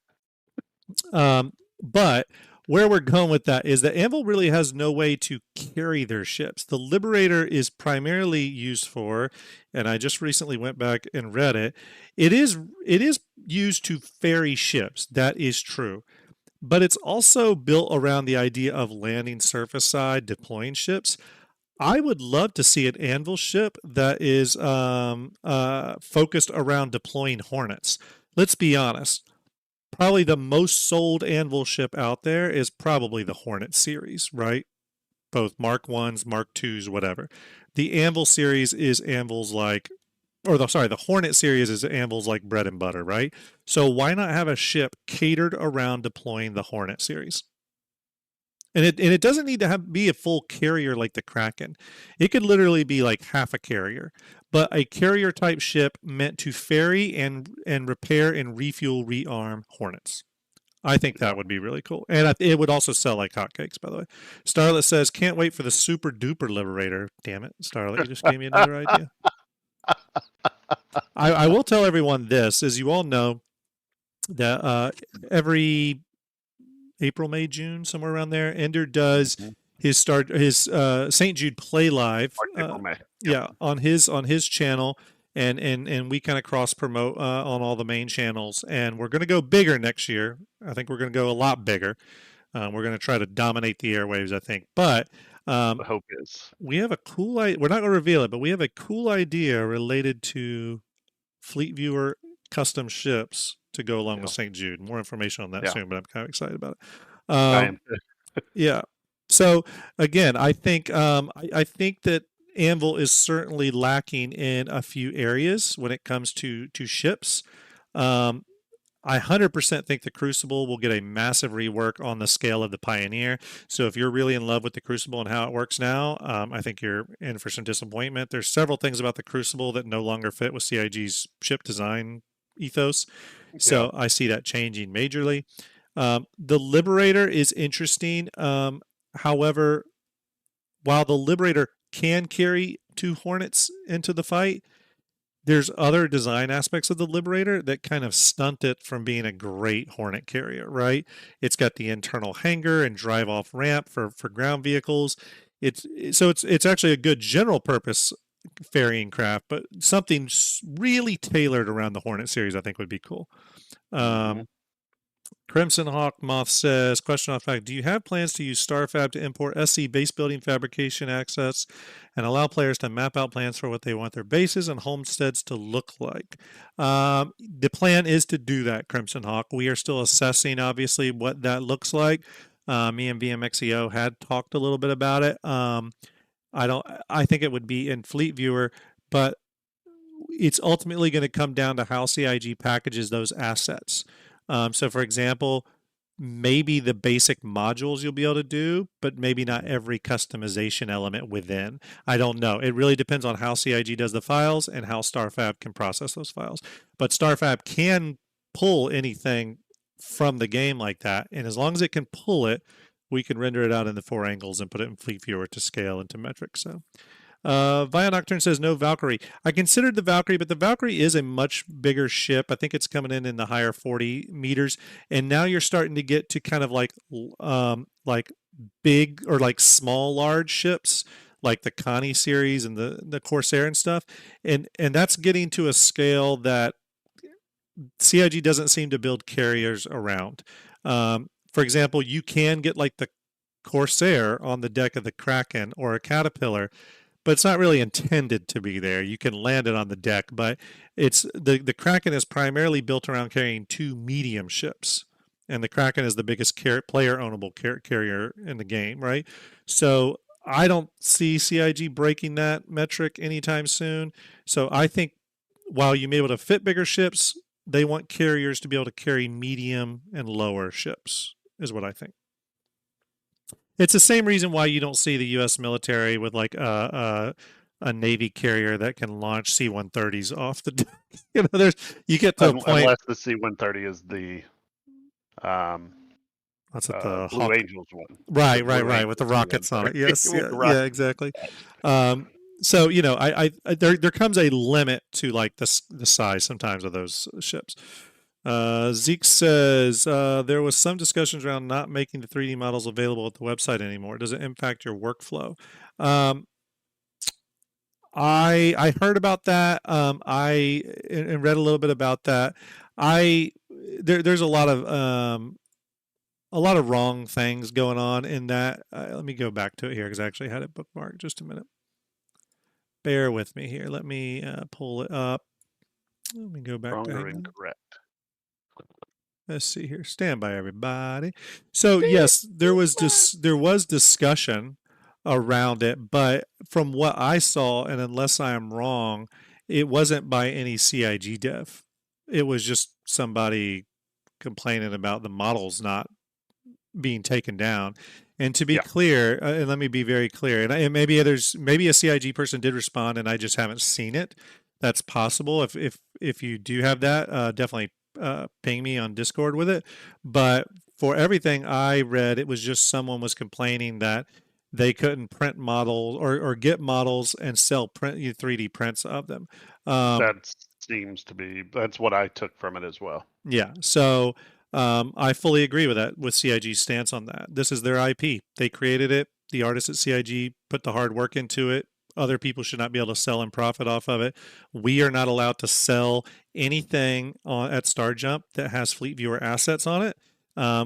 But where we're going with that is that Anvil really has no way to carry their ships. The Liberator is primarily used for, and I just recently went back and read it. It is used to ferry ships. That is true. But it's also built around the idea of landing surface side, deploying ships. I would love to see an Anvil ship that is focused around deploying Hornets. Let's be honest. Probably the most sold Anvil ship out there is probably the Hornet series, right? Both Mark 1s, Mark 2s, whatever. The Anvil series is Anvil's like, the Hornet series is Anvil's like bread and butter, right? So why not have a ship catered around deploying the Hornet series? And it doesn't need to be a full carrier like the Kraken. It could literally be like half a carrier, but a carrier type ship meant to ferry and repair and refuel, rearm Hornets. I think that would be really cool. And it would also sell like hotcakes, by the way. Starlet says, can't wait for the Super Duper Liberator. Damn it, Starlet, you just gave me another idea. I will tell everyone this, as you all know, that every April, May, June, somewhere around there, Ender does his St. Jude Play Live, on his channel, and we kind of cross promote on all the main channels, and we're going to go bigger next year. I think we're going to go a lot bigger. We're going to try to dominate the airwaves, I think. But the hope is we have a cool idea. We're not going to reveal it, but we have a cool idea related to Fleet Viewer custom ships to go along with St. Jude. More information on that soon, but I'm kind of excited about it. Yeah. So again, I think that Anvil is certainly lacking in a few areas when it comes to ships. I 100% think the Crucible will get a massive rework on the scale of the Pioneer. So if you're really in love with the Crucible and how it works now, I think you're in for some disappointment. There's several things about the Crucible that no longer fit with CIG's ship design ethos. So I see that changing majorly. The Liberator is interesting. However, while the Liberator can carry 2 Hornets into the fight, there's other design aspects of the Liberator that kind of stunt it from being a great Hornet carrier, right? It's got the internal hangar and drive-off ramp for ground vehicles. It's actually a good general purpose ferrying craft, but something really tailored around the Hornet series I think would be cool. Crimson Hawk Moth says, question off fact, do you have plans to use StarFab to import SC base building fabrication access and allow players to map out plans for what they want their bases and homesteads to look like? The plan is to do that, Crimson Hawk. We are still assessing, obviously, what that looks like. Me and VMXEO had talked a little bit about it. I think it would be in Fleet Viewer, but it's ultimately going to come down to how CIG packages those assets. So, for example, maybe the basic modules you'll be able to do, but maybe not every customization element within. I don't know. It really depends on how CIG does the files and how StarFab can process those files. But StarFab can pull anything from the game like that, and as long as it can pull it, we can render it out in the 4 angles and put it in Fleet Viewer to scale into metrics. So. Via Nocturne says no Valkyrie. I considered the Valkyrie, but the Valkyrie is a much bigger ship. I think it's coming in the higher 40 meters, and now you're starting to get to kind of like big or like small large ships, like the Connie series and the Corsair and stuff, and that's getting to a scale that CIG doesn't seem to build carriers around. For example, you can get like the Corsair on the deck of the Kraken or a Caterpillar, but it's not really intended to be there. You can land it on the deck, but it's the Kraken is primarily built around carrying 2 medium ships, and the Kraken is the biggest player ownable carrier in the game, right? So I don't see CIG breaking that metric anytime soon. So I think while you may be able to fit bigger ships, they want carriers to be able to carry medium and lower ships, is what I think. It's the same reason why you don't see the U.S. military with like a Navy carrier that can launch C-130s off the deck. You get to a point. Unless the C-130 is the What's it, the Blue Angels one? Right, with the rockets on it. Yes, yeah, exactly. So there comes a limit to like the size sometimes of those ships. Zeke says there was some discussions around not making the 3D models available at the website anymore. Does it impact your workflow? I heard about that. I read a little bit about that. There's a lot of wrong things going on in that. Let me go back to it here because I actually had it bookmarked. Just a minute. Bear with me here. Let me pull it up. Let me go back Wrong to or incorrect. Let's see here. Stand by, everybody. So yes, there was discussion around it, but from what I saw, and unless I am wrong, it wasn't by any CIG dev. It was just somebody complaining about the models not being taken down. And to be clear, and let me be very clear, and maybe a CIG person did respond, and I just haven't seen it. That's possible. If you do have that, definitely ping me on Discord with it. But for everything I read, it was just someone was complaining that they couldn't print models or get models and sell 3D prints of them. That's what I took from it as well. Yeah. So I fully agree with that, with CIG's stance on that. This is their IP. They created it. The artists at CIG put the hard work into it. Other people should not be able to sell and profit off of it. We are not allowed to sell anything at STARJUMP that has Fleet Viewer assets on it,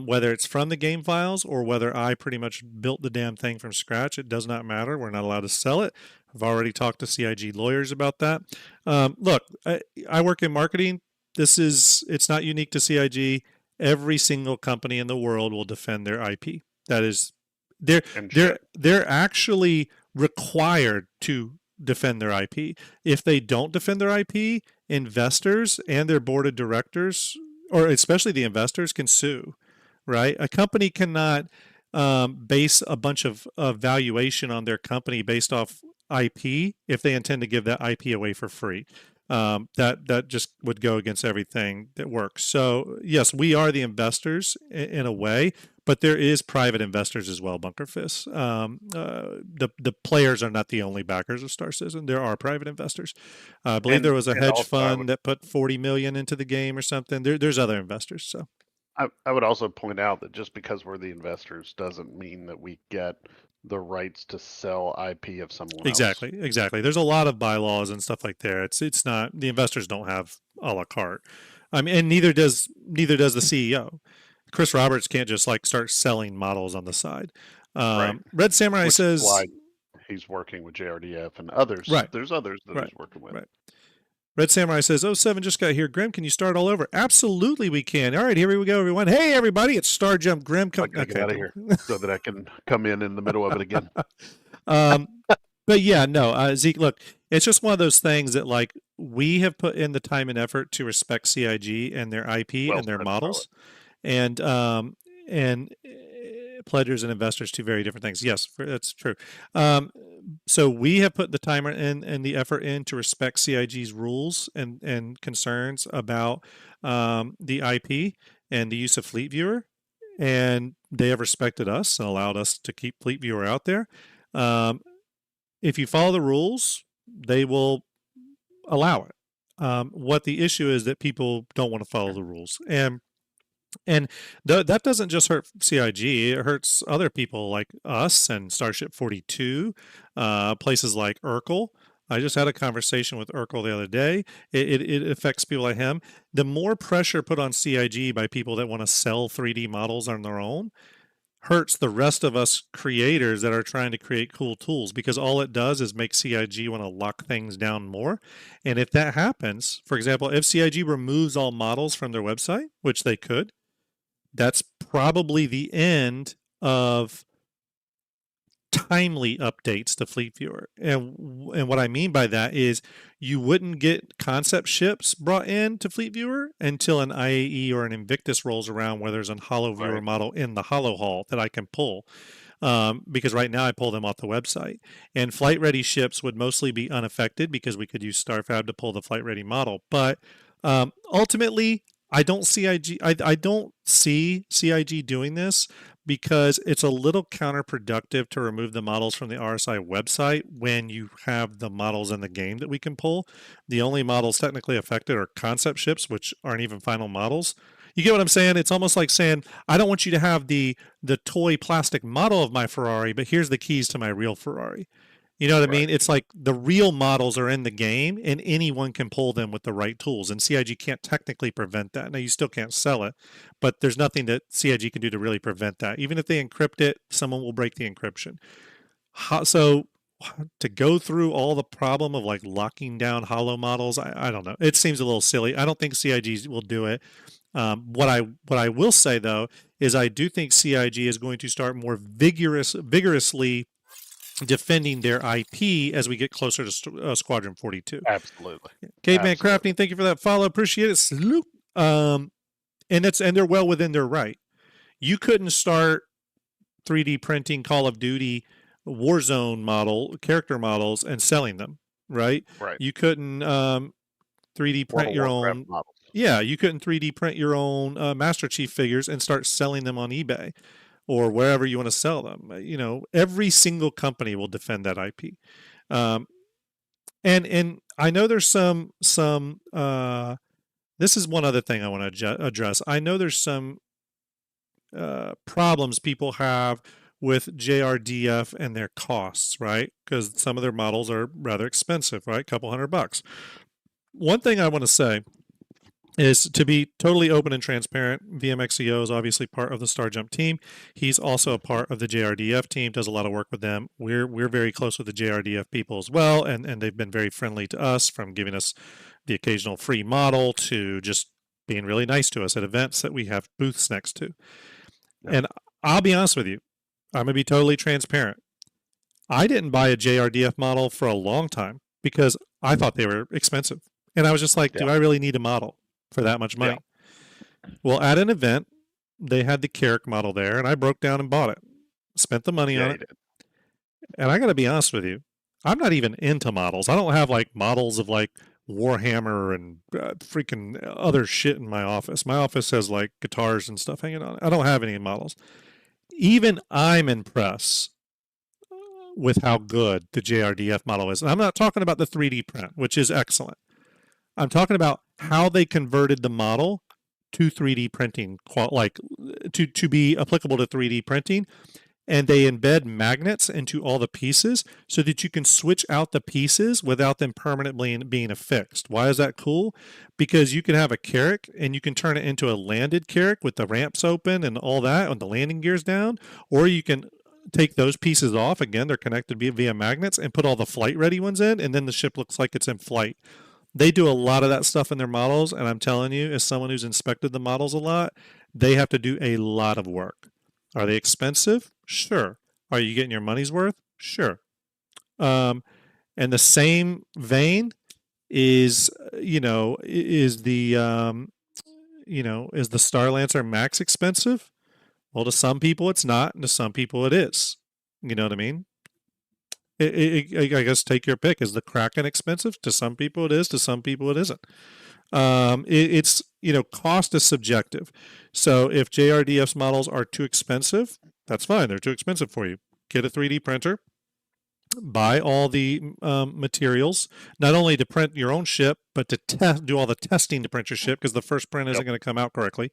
whether it's from the game files or whether I pretty much built the damn thing from scratch. It does not matter. We're not allowed to sell it. I've already talked to CIG lawyers about that. Look, I work in marketing. It's not unique to CIG. Every single company in the world will defend their IP. That is, they're actually required to defend their IP. If they don't defend their IP, investors and their board of directors, or especially the investors, can sue. Right? A company cannot base a bunch of valuation on their company based off IP if they intend to give that IP away for free. That just would go against everything that works. So yes, we are the investors in a way, but there is private investors as well, Bunker Fist. The players are not the only backers of Star Citizen. There are private investors. I believe there was a hedge fund that put $40 million into the game or something. There's other investors. So I would also point out that just because we're the investors doesn't mean that we get the rights to sell IP of someone else. Exactly. There's a lot of bylaws and stuff like that. It's not, the investors don't have a la carte. I mean, and neither does the CEO. Chris Roberts can't just like start selling models on the side. Right. Red Samurai says why he's working with JRDF and others. Right. There's others that he's working with. Right. Red Samurai says, 07 just got here. Grim, can you start all over? Absolutely, we can. All right, here we go, everyone. Hey, everybody, it's STARJUMP. Grim, come get out of here so that I can come in the middle of it again. But yeah, no, Zeke, look, it's just one of those things that like we have put in the time and effort to respect CIG and their IP and their models, and pledgers and investors, two very different things. Yes, that's true. So we have put the time and the effort in to respect CIG's rules and concerns about the IP and the use of Fleet Viewer, and they have respected us and allowed us to keep Fleet Viewer out there. If you follow the rules, they will allow it. What the issue is that people don't want to follow the rules, and that doesn't just hurt CIG. It hurts other people like us and Starship 42, places like Urkel. I just had a conversation with Urkel the other day. It affects people like him. The more pressure put on CIG by people that want to sell 3D models on their own hurts the rest of us creators that are trying to create cool tools, because all it does is make CIG want to lock things down more. And if that happens, for example, if CIG removes all models from their website, which they could, that's probably the end of timely updates to Fleet Viewer. And what I mean by that is you wouldn't get concept ships brought in to Fleet Viewer until an IAE or an Invictus rolls around where there's a Holo Viewer Right. model in the Holo Hall that I can pull. Because right now I pull them off the website. And flight ready ships would mostly be unaffected because we could use StarFab to pull the flight ready model. But ultimately, I don't see CIG doing this because it's a little counterproductive to remove the models from the RSI website when you have the models in the game that we can pull. The only models technically affected are concept ships, which aren't even final models. You get what I'm saying? It's almost like saying, I don't want you to have the toy plastic model of my Ferrari, but here's the keys to my real Ferrari. You know what I mean? It's like the real models are in the game and anyone can pull them with the right tools. And CIG can't technically prevent that. Now, you still can't sell it, but there's nothing that CIG can do to really prevent that. Even if they encrypt it, someone will break the encryption. So to go through all the problem of like locking down holo models, I don't know. It seems a little silly. I don't think CIG will do it. What I will say though is I do think CIG is going to start more vigorously defending their IP as we get closer to Squadron 42. Absolutely. Caveman Crafting, thank you for that follow. Appreciate it. Salute. And they're well within their right. You couldn't start 3D printing Call of Duty Warzone character models and selling them, right? Right. You couldn't 3D print your own models. Yeah, you couldn't 3D print your own Master Chief figures and start selling them on eBay or wherever you want to sell them. You know, every single company will defend that IP. And I know there's some this is one other thing I want to address. I know there's some problems people have with JRDF and their costs, right? Because some of their models are rather expensive, right? Couple $100. One thing I want to say is to be totally open and transparent. VMXEO is obviously part of the STARJUMP team. He's also a part of the JRDF team, does a lot of work with them. We're very close with the JRDF people as well, and they've been very friendly to us, from giving us the occasional free model to just being really nice to us at events that we have booths next to. Yeah. And I'll be honest with you, I'm going to be totally transparent. I didn't buy a JRDF model for a long time because I thought they were expensive. And I was just like, do I really need a model for that much money? Yeah. Well, at an event, they had the Carrick model there, and I broke down and bought it. Spent the money on it. And I got to be honest with you, I'm not even into models. I don't have like models of like Warhammer and freaking other shit in my office. My office has like guitars and stuff hanging on it. I don't have any models. Even I'm impressed with how good the JRDF model is. And I'm not talking about the 3D print, which is excellent. I'm talking about how they converted the model to 3D printing, like to be applicable to 3D printing. And they embed magnets into all the pieces so that you can switch out the pieces without them permanently being affixed. Why is that cool? Because you can have a Carrick and you can turn it into a landed Carrick with the ramps open and all that and the landing gears down, or you can take those pieces off. Again, they're connected via magnets, and put all the flight ready ones in, and then the ship looks like it's in flight. They do a lot of that stuff in their models, and I'm telling you, as someone who's inspected the models a lot, they have to do a lot of work. Are they expensive? Sure. Are you getting your money's worth? Sure. And the same vein is the Star Lancer Max expensive? Well, to some people it's not, and to some people it is. You know what I mean? I guess take your pick. Is the Kraken expensive? To some people it is. To some people it isn't. It's cost is subjective. So if JRDF's models are too expensive, that's fine. They're too expensive for you. Get a 3D printer. Buy all the materials, not only to print your own ship, but to do all the testing to print your ship, because the first print isn't going to come out correctly.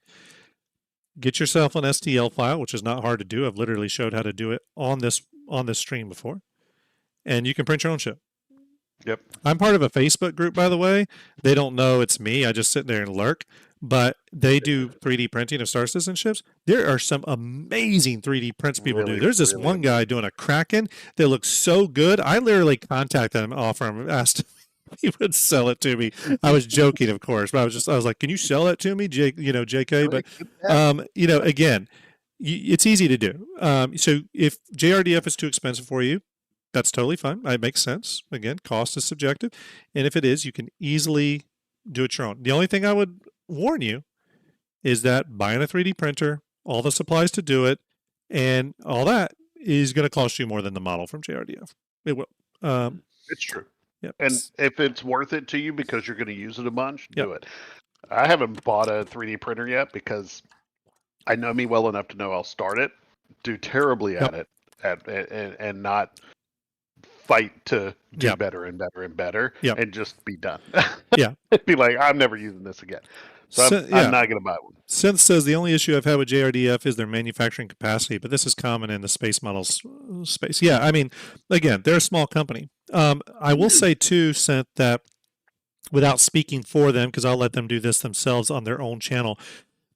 Get yourself an STL file, which is not hard to do. I've literally showed how to do it on this stream before. And you can print your own ship. Yep. I'm part of a Facebook group, by the way. They don't know it's me. I just sit there and lurk. But they do 3D printing of Star Citizen ships. There are some amazing 3D prints people do. There's this one guy doing a Kraken that looks so good. I literally contacted him, offered him, asked if he would sell it to me. I was joking, of course, but I was like, "Can you sell that to me, JK?" But again, it's easy to do. So if JRDF is too expensive for you, that's totally fine. It makes sense. Again, cost is subjective. And if it is, you can easily do it your own. The only thing I would warn you is that buying a 3D printer, all the supplies to do it, and all that is going to cost you more than the model from JRDF. It will. It's true. Yep. And if it's worth it to you because you're going to use it a bunch, Yep. do it. I haven't bought a 3D printer yet because I know me well enough to know I'll start it, do terribly at it, and not fight to do better and better and better, and just be done. Yeah. Be like, I'm never using this again. So I'm not going to buy one. Synth says the only issue I've had with JRDF is their manufacturing capacity, but this is common in the space models space. Yeah, I mean, again, they're a small company. I will say too, Synth, that without speaking for them, because I'll let them do this themselves on their own channel,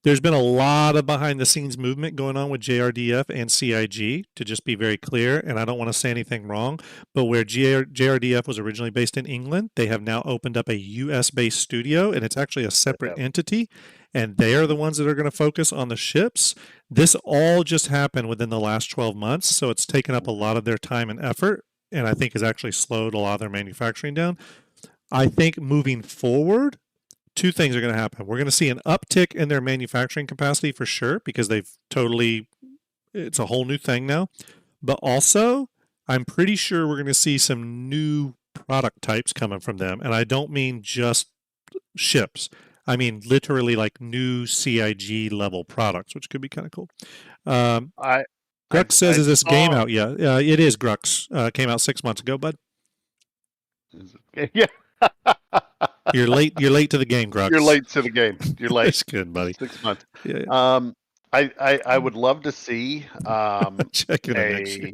there's been a lot of behind-the-scenes movement going on with JRDF and CIG, to just be very clear, and I don't want to say anything wrong, but where JRDF was originally based in England, they have now opened up a US-based studio, and it's actually a separate entity, and they are the ones that are going to focus on the ships. This all just happened within the last 12 months, so it's taken up a lot of their time and effort, and I think has actually slowed a lot of their manufacturing down. I think moving forward, two things are going to happen. We're going to see an uptick in their manufacturing capacity for sure, because it's a whole new thing now. But also, I'm pretty sure we're going to see some new product types coming from them. And I don't mean just ships. I mean literally like new CIG level products, which could be kind of cool. Grux says, is this game out yet? It is, Grux. Came out 6 months ago, bud. Yeah. You're late to the game, Grux. You're late to the game. You're late. That's good, buddy. 6 months. Yeah. I would love to see check in next year.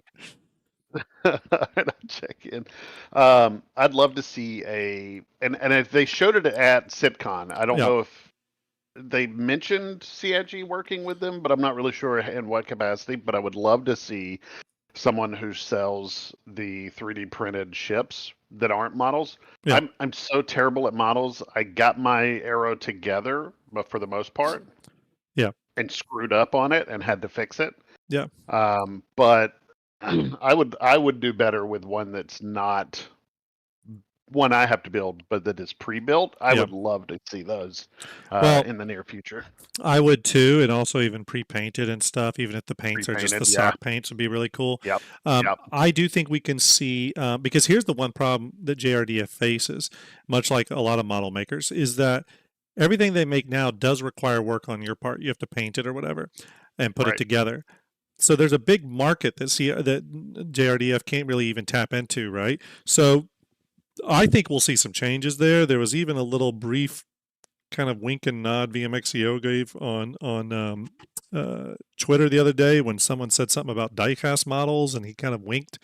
Check in. I'd love to see and if they showed it at SitCon, I don't know if they mentioned CIG working with them, but I'm not really sure in what capacity. But I would love to see someone who sells the 3D printed ships that aren't models. Yeah. I'm so terrible at models. I got my Arrow together, but for the most part, and screwed up on it and had to fix it. Yeah. But I would do better with one that's not one I have to build, but that is pre-built. I would love to see those in the near future. I would too, and also even pre-painted and stuff, even if the paints are just the stock paints, would be really cool. Yep. I do think we can see, because here's the one problem that JRDF faces, much like a lot of model makers, is that everything they make now does require work on your part. You have to paint it or whatever and put it together. So there's a big market that JRDF can't really even tap into, right? So I think we'll see some changes there. There was even a little brief kind of wink and nod VMXEO gave on Twitter the other day when someone said something about diecast models, and he kind of winked.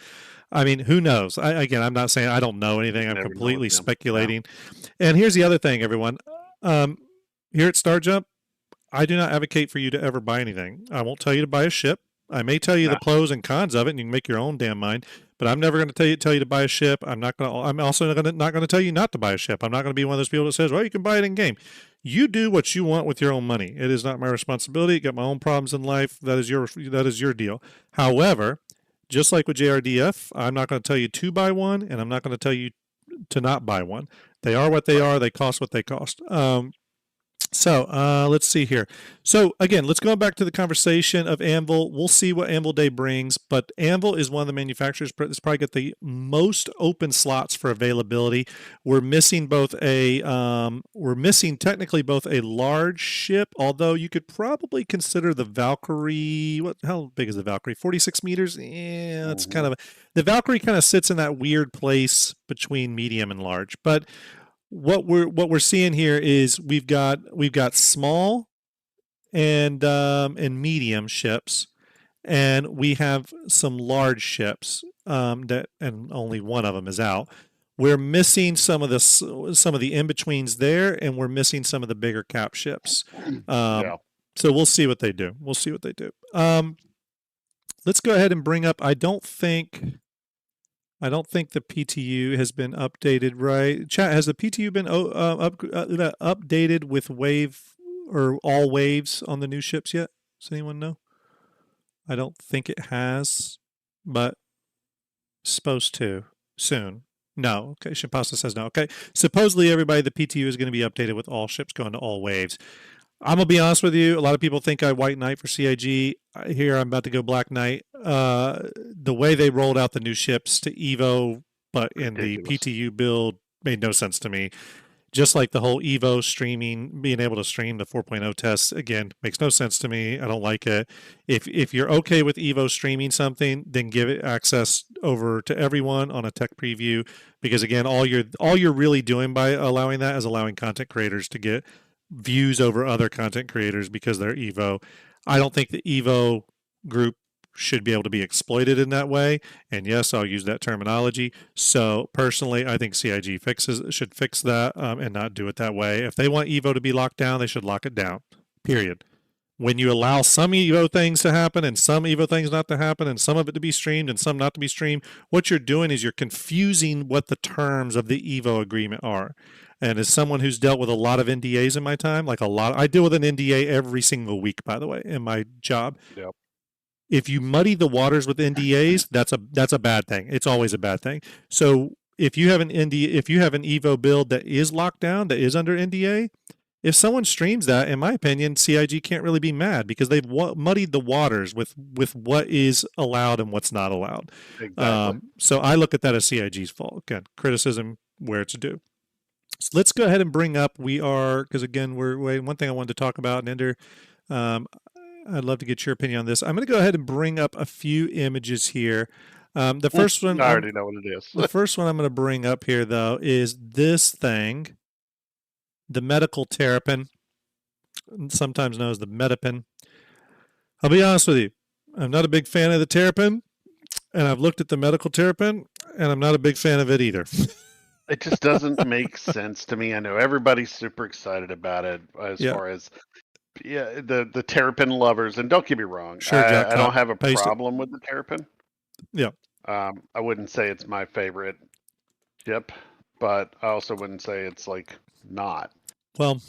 I mean, who knows? I'm not saying I don't know anything. I'm completely speculating. Yeah. And here's the other thing, everyone. Here at STARJUMP, I do not advocate for you to ever buy anything. I won't tell you to buy a ship. I may tell you the pros and cons of it, and you can make your own damn mind. But I'm never going to tell you to buy a ship. I'm also not going to tell you not to buy a ship. I'm not going to be one of those people that says, well, you can buy it in game. You do what you want with your own money. It is not my responsibility. I got my own problems in life. That is your deal. However, just like with JRDF, I'm not going to tell you to buy one, and I'm not going to tell you to not buy one. They are what they are. They cost what they cost. So let's see here. So again, let's go back to the conversation of Anvil. We'll see what Anvil Day brings, but Anvil is one of the manufacturers that's probably got the most open slots for availability. We're missing technically both a large ship, although you could probably consider the Valkyrie. How big is the Valkyrie? 46 meters. Yeah, it's kind of the Valkyrie kind of sits in that weird place between medium and large, but what we're seeing here is we've got small and medium ships, and we have some large ships that, and only one of them is out. We're missing some of the in-betweens there, and we're missing some of the bigger cap ships. So we'll see what they do. Let's go ahead and bring up, I don't think the PTU has been updated, right? Chat, has the PTU been updated with wave or all waves on the new ships yet? Does anyone know? I don't think it has, but supposed to soon. No. Okay. Shipasta says no. Okay. Supposedly, everybody, the PTU is going to be updated with all ships going to all waves. I'm going to be honest with you. A lot of people think I white knight for CIG. Here, I'm about to go black knight. The way they rolled out the new ships to Evo, but in the PTU build, made no sense to me. Just like the whole Evo streaming, being able to stream the 4.0 tests, again, makes no sense to me. I don't like it. If you're okay with Evo streaming something, then give it access over to everyone on a tech preview, because again, all you're really doing by allowing that is allowing content creators to get views over other content creators because they're Evo. I don't think the Evo group should be able to be exploited in that way. And yes, I'll use that terminology. So personally, I think CIG should fix that and not do it that way. If they want Evo to be locked down, they should lock it down. Period. When you allow some Evo things to happen and some Evo things not to happen and some of it to be streamed and some not to be streamed, what you're doing is you're confusing what the terms of the Evo agreement are. And as someone who's dealt with a lot of NDAs in my time, I deal with an NDA every single week, by the way, in my job. Yep. If you muddy the waters with NDAs, that's a bad thing. It's always a bad thing. So if you have an Evo build that is locked down, that is under NDA, if someone streams that, in my opinion, CIG can't really be mad because they've muddied the waters with what is allowed and what's not allowed. Exactly. So I look at that as CIG's fault. Again, criticism where it's due. So let's go ahead and bring up. Because again, one thing I wanted to talk about, and Ender, I'd love to get your opinion on this. I'm going to go ahead and bring up a few images here. The first one, I already know what it is. The first one I'm going to bring up here, though, is this thing, the medical Terrapin, sometimes known as the Metapin. I'll be honest with you. I'm not a big fan of the Terrapin, and I've looked at the medical Terrapin, and I'm not a big fan of it either. It just doesn't make sense to me. I know everybody's super excited about it as far as the Terrapin lovers, and don't get me wrong, sure, I don't have a problem with the Terrapin. Yeah. I wouldn't say it's my favorite ship, but I also wouldn't say it's like not. Well,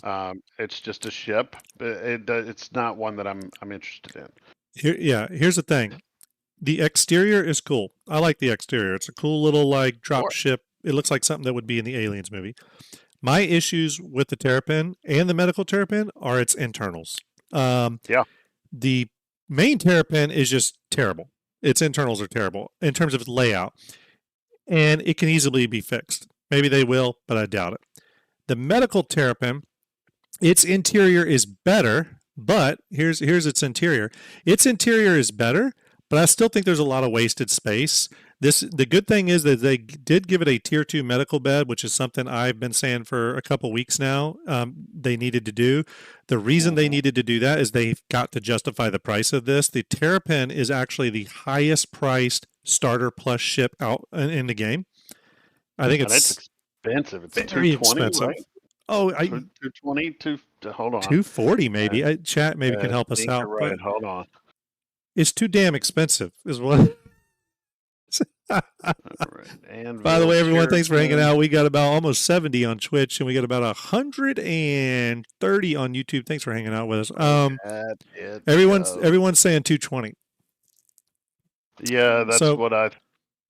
it's just a ship. It's not one that I'm interested in. Here's the thing. The exterior is cool. I like the exterior. It's a cool little like drop ship. It looks like something that would be in the Aliens movie. My issues with the Terrapin and the medical Terrapin are its internals. The main Terrapin is just terrible. Its internals are terrible in terms of its layout, and it can easily be fixed. Maybe they will, but I doubt it. The medical Terrapin, its interior is better, but here's its interior. Its interior is better, but I still think there's a lot of wasted space. The good thing is that they did give it a tier 2 medical bed, which is something I've been saying for a couple weeks now. They needed to do. The reason they needed to do that is they've got to justify the price of this. The Terrapin is actually the highest priced starter plus ship out in the game. I think it's expensive. It's very expensive. Right? Oh, 220, hold on. 240 maybe. Chat maybe can help us out. Right, hold on. It's too damn expensive, is what. Right. By the way, everyone, thanks for hanging out. We got about almost 70 on Twitch, and we got about 130 on YouTube. Thanks for hanging out with us. Everyone's saying 220. Yeah, that's what I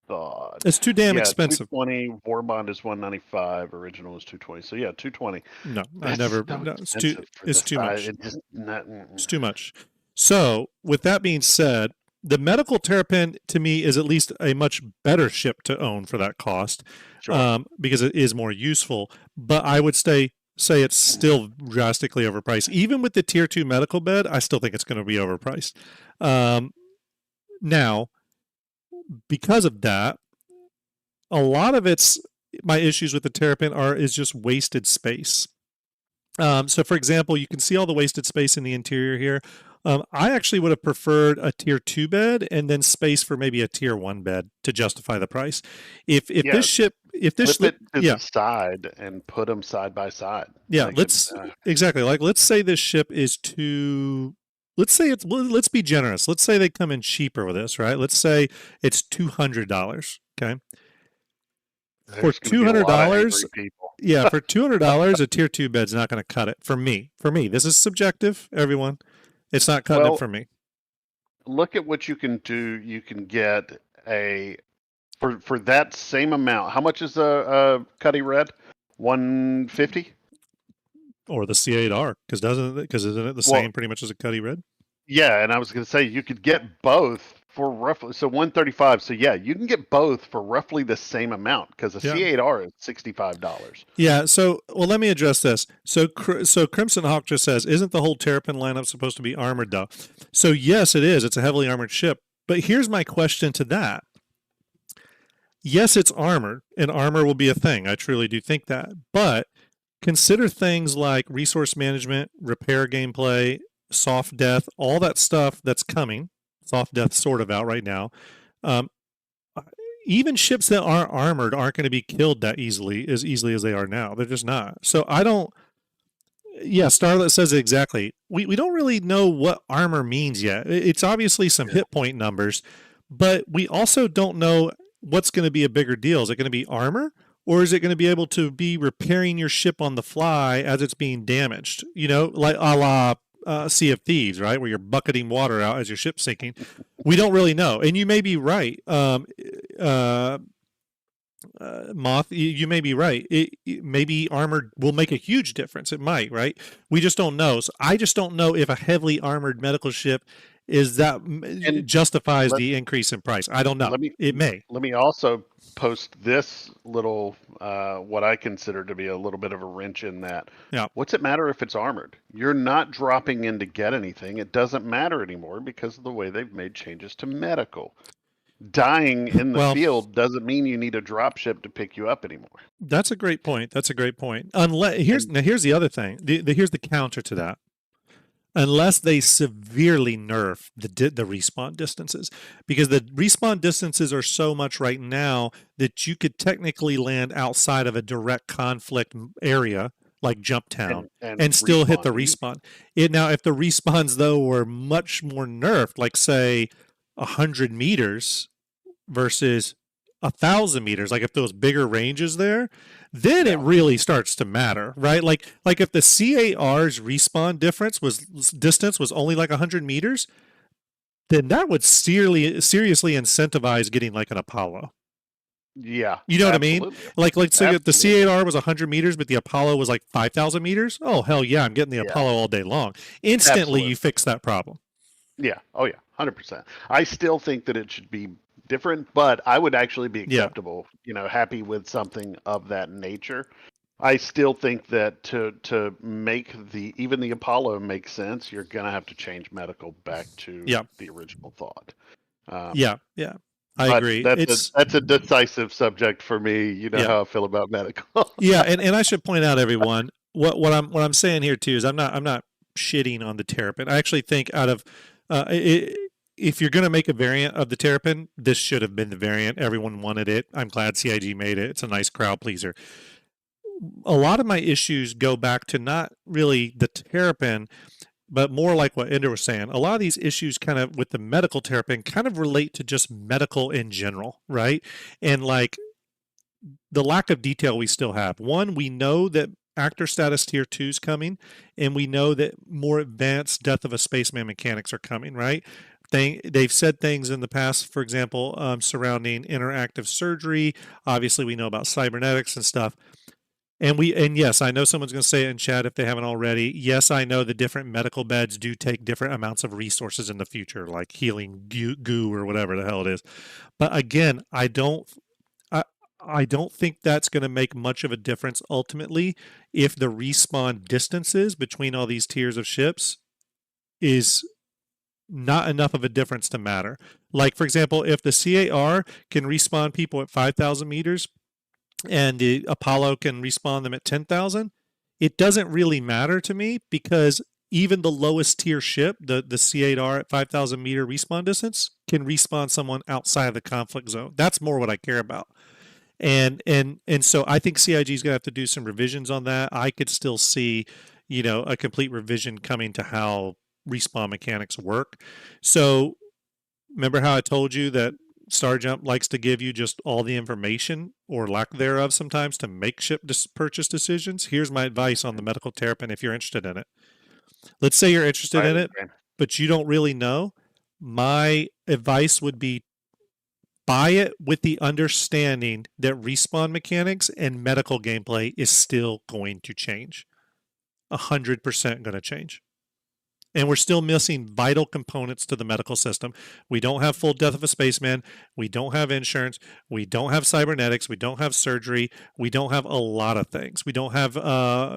thought. It's too damn expensive. 220. Warbond is 195. Original is 220. So yeah, 220. No, I never. No, it's too much. It's too much. So with that being said, the medical Terrapin to me is at least a much better ship to own for that cost, because it is more useful. But I would say it's still drastically overpriced. Even with the tier 2 medical bed, I still think it's going to be overpriced. Now, because of that, a lot of my issues with the Terrapin is just wasted space. So, for example, you can see all the wasted space in the interior here. I actually would have preferred a tier 2 bed and then space for maybe a tier 1 bed to justify the price. If this ship to the side and put them side by side. Yeah, exactly. Like, let's say this ship is let's be generous. Let's say they come in cheaper with this, right? Let's say it's $200. Okay. For $200, for $200, a tier 2 bed's not going to cut it for me. This is subjective, everyone. It's not cutting it for me. look at what you can do. You can get a for that same amount. How much is a Cuddy Red? 150. Or the C8R, because isn't it the Well, same pretty much as a Cuddy Red? yeah, and I was going to say you could get both for roughly 135. So yeah, you can get both for roughly the same amount because a Yeah. C8R is $65. Yeah. So, well, let me address this. So Crimson Hawk just says, isn't the whole Terrapin lineup supposed to be armored though? So yes, it is. It's a heavily armored ship. But here's my question to that. Yes, it's armored, and armor will be a thing. I truly do think that. But consider things like resource management, repair gameplay, soft death, all that stuff that's coming. Soft death sort of out right now. Even ships that aren't armored aren't going to be killed that easily as they are now. They're just not. So I don't. Yeah, Starlet says it exactly. We don't really know what armor means yet. It's obviously some hit point numbers, but we also don't know what's going to be a bigger deal. Is it going to be armor, or is it going to be able to be repairing your ship on the fly as it's being damaged? You know, like a la Sea of Thieves, right, where you're bucketing water out as your ship's sinking. We don't really know, and you may be right. Moth, you may be right. Maybe armored will make a huge difference. It might, right? We just don't know. So I just don't know if a heavily armored medical ship justifies the increase in price. I don't know. It may. Let me also post this little what I consider to be a little bit of a wrench in that. Yeah. What's it matter if it's armored? You're not dropping in to get anything. It doesn't matter anymore because of the way they've made changes to medical. Dying in the field doesn't mean you need a drop ship to pick you up anymore. That's a great point. Unless here's the other thing. Here's the counter to that. Unless they severely nerf the respawn distances, because the respawn distances are so much right now that you could technically land outside of a direct conflict area like Jump Town and still hit the respawn. Now, if the respawns though were much more nerfed, like say 100 meters versus 1,000 meters, like if those bigger ranges there, then it really starts to matter, right? Like if the C8R's respawn distance was only like 100 meters, then that would seriously incentivize getting like an Apollo. Yeah, you know what I mean? Like say if the C8R was 100 meters, but the Apollo was like 5,000 meters. Oh hell yeah, I'm getting the Apollo all day long. Instantly, you fix that problem. Yeah. Oh yeah, 100%. I still think that it should be different, but I would actually be acceptable, happy with something of that nature. I still think that to make even the Apollo make sense, you're going to have to change medical back to the original thought. I agree. That's a decisive subject for me. You know how I feel about medical. and I should point out, everyone, what I'm saying here too is I'm not shitting on the Terrapin. I actually think out of if you're going to make a variant of the Terrapin, this should have been the variant. Everyone wanted it. I'm glad CIG made it. It's a nice crowd pleaser. A lot of my issues go back to not really the Terrapin, but more like what Ender was saying. A lot of these issues kind of with the medical Terrapin kind of relate to just medical in general, right? And like the lack of detail we still have. One, we know that actor status tier 2 is coming, and we know that more advanced death of a spaceman mechanics are coming, right? They've said things in the past, for example, surrounding interactive surgery. Obviously, we know about cybernetics and stuff. And yes, I know someone's going to say it in chat if they haven't already. Yes, I know the different medical beds do take different amounts of resources in the future, like healing goo or whatever the hell it is. But again, I don't think that's going to make much of a difference ultimately if the respawn distances between all these tiers of ships is not enough of a difference to matter. Like, for example, if the C8R can respawn people at 5,000 meters and the Apollo can respawn them at 10,000, it doesn't really matter to me because even the lowest tier ship, the C8R at 5,000 meter respawn distance, can respawn someone outside of the conflict zone. That's more what I care about. And so I think CIG is going to have to do some revisions on that. I could still see, a complete revision coming to how respawn mechanics work. So remember how I told you that STARJUMP likes to give you just all the information or lack thereof sometimes to make ship purchase decisions? Here's my advice on the medical Terrapin if you're interested in it. Let's say you're interested in it, but you don't really know. my advice would be buy it with the understanding that respawn mechanics and medical gameplay is still going to change. 100% going to change. And we're still missing vital components to the medical system. We don't have full death of a spaceman. We don't have insurance. We don't have cybernetics. We don't have surgery. We don't have a lot of things. We don't have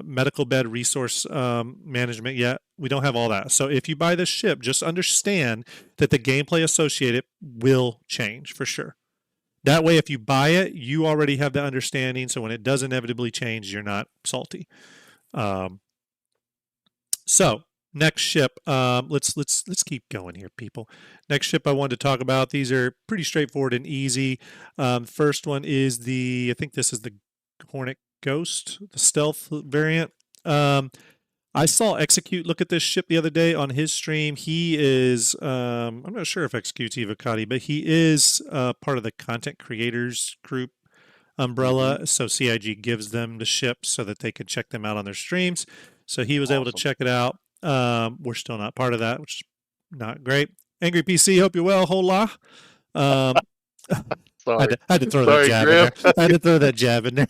medical bed resource management yet. We don't have all that. So if you buy this ship, just understand that the gameplay associated will change for sure. That way, if you buy it, you already have the understanding. So when it does inevitably change, you're not salty. So next ship, let's keep going here, people. Next ship I wanted to talk about. These are pretty straightforward and easy. First one is I think this is the Hornet Ghost, the stealth variant. I saw Execute look at this ship the other day on his stream. He is, I'm not sure if Execute's Evocati, but he is part of the content creators group umbrella. So CIG gives them the ships so that they can check them out on their streams. So he was able to check it out. We're still not part of that, which is not great. Angry PC, hope you're well. Hola. Sorry. I had to throw that jab in there. I had to throw that jab in there.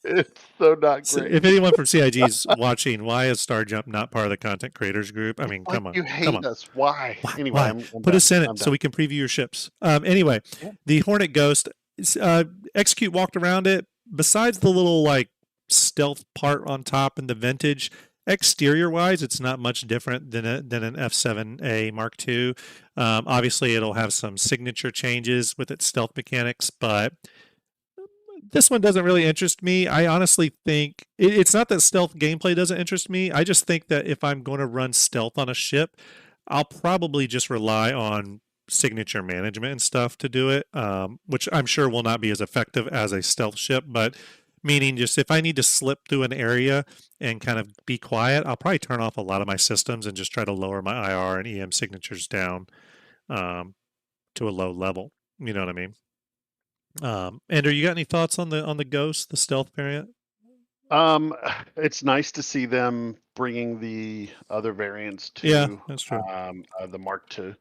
It's so not great. So if anyone from CIG is watching, why is STARJUMP not part of the content creators group? I mean, come on. You hate us. Why? Anyway, why? I'm Put us in it so we can preview your ships. Anyway, the Hornet Ghost, Execute walked around it. Besides the little like stealth part on top and the vintage, exterior wise, it's not much different than an F7A Mark II. Obviously, it'll have some signature changes with its stealth mechanics, but this one doesn't really interest me. I honestly think it's not that stealth gameplay doesn't interest me. I just think that if I'm going to run stealth on a ship, I'll probably just rely on signature management and stuff to do it, which I'm sure will not be as effective as a stealth ship, but meaning just if I need to slip through an area and kind of be quiet, I'll probably turn off a lot of my systems and just try to lower my IR and EM signatures down to a low level. You know what I mean? Andrew, you got any thoughts on the Ghost, the stealth variant? It's nice to see them bringing the other variants to that's true. The Mark II.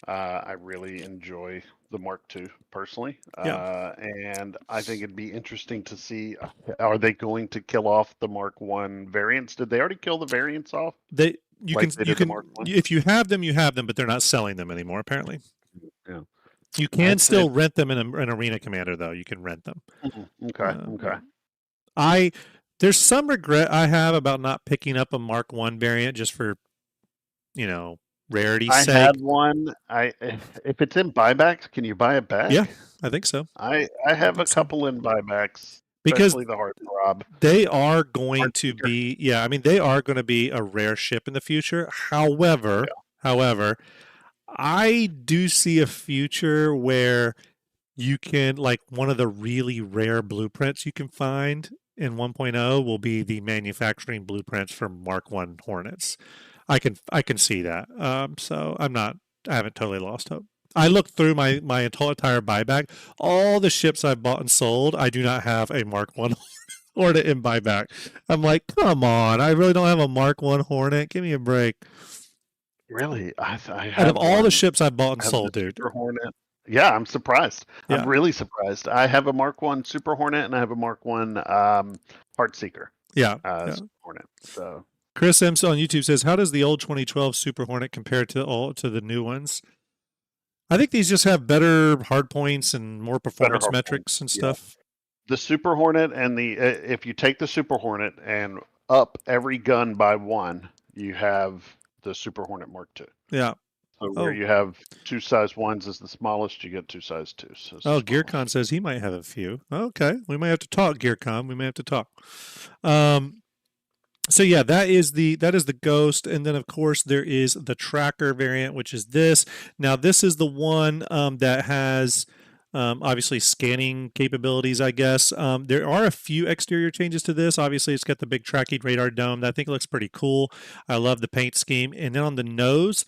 I really enjoy the Mark II personally. And I think it'd be interesting to see, are they going to kill off the Mark I variants? Did they already kill the variants off? You can if you have them, but they're not selling them anymore, apparently. Yeah. You can still rent them in an Arena Commander, though. You can rent them. Okay. There's some regret I have about not picking up a Mark I variant just for, rarity's sake. I had one. If it's in buybacks, can you buy it back? Yeah, I think so. I have a couple in buybacks, because especially the Heartthrob. They are going to be, they are going to be a rare ship in the future. However, I do see a future where you can, like, one of the really rare blueprints you can find in 1.0 will be the manufacturing blueprints for Mark I Hornets. I can see that. So I haven't totally lost hope. I looked through my entire buyback. All the ships I've bought and sold, I do not have a Mark I Hornet in buyback. I'm like, come on, I really don't have a Mark I Hornet. Give me a break. Really? I out of all the ships I've bought and sold, dude. Super Hornet. Yeah, I'm surprised. I'm really surprised. I have a Mark I Super Hornet and I have a Mark I Heartseeker. Super Hornet. So Chris Ems on YouTube says, "How does the old 2012 Super Hornet compare to the new ones?" I think these just have better hard points and more performance metrics and stuff. The Super Hornet and if you take the Super Hornet and up every gun by one, you have the Super Hornet Mark II. Yeah. So where you have 2 size 1s is the smallest, you get 2 size 2s. So Gearcon says he might have a few. Okay, we might have to talk, Gearcon. We may have to talk. So yeah, that is the Ghost, and then of course there is the Tracker variant, which is this. Now this is the one that has Obviously, scanning capabilities, I guess. There are a few exterior changes to this. Obviously, it's got the big tracking radar dome that I think looks pretty cool. I love the paint scheme. And then on the nose,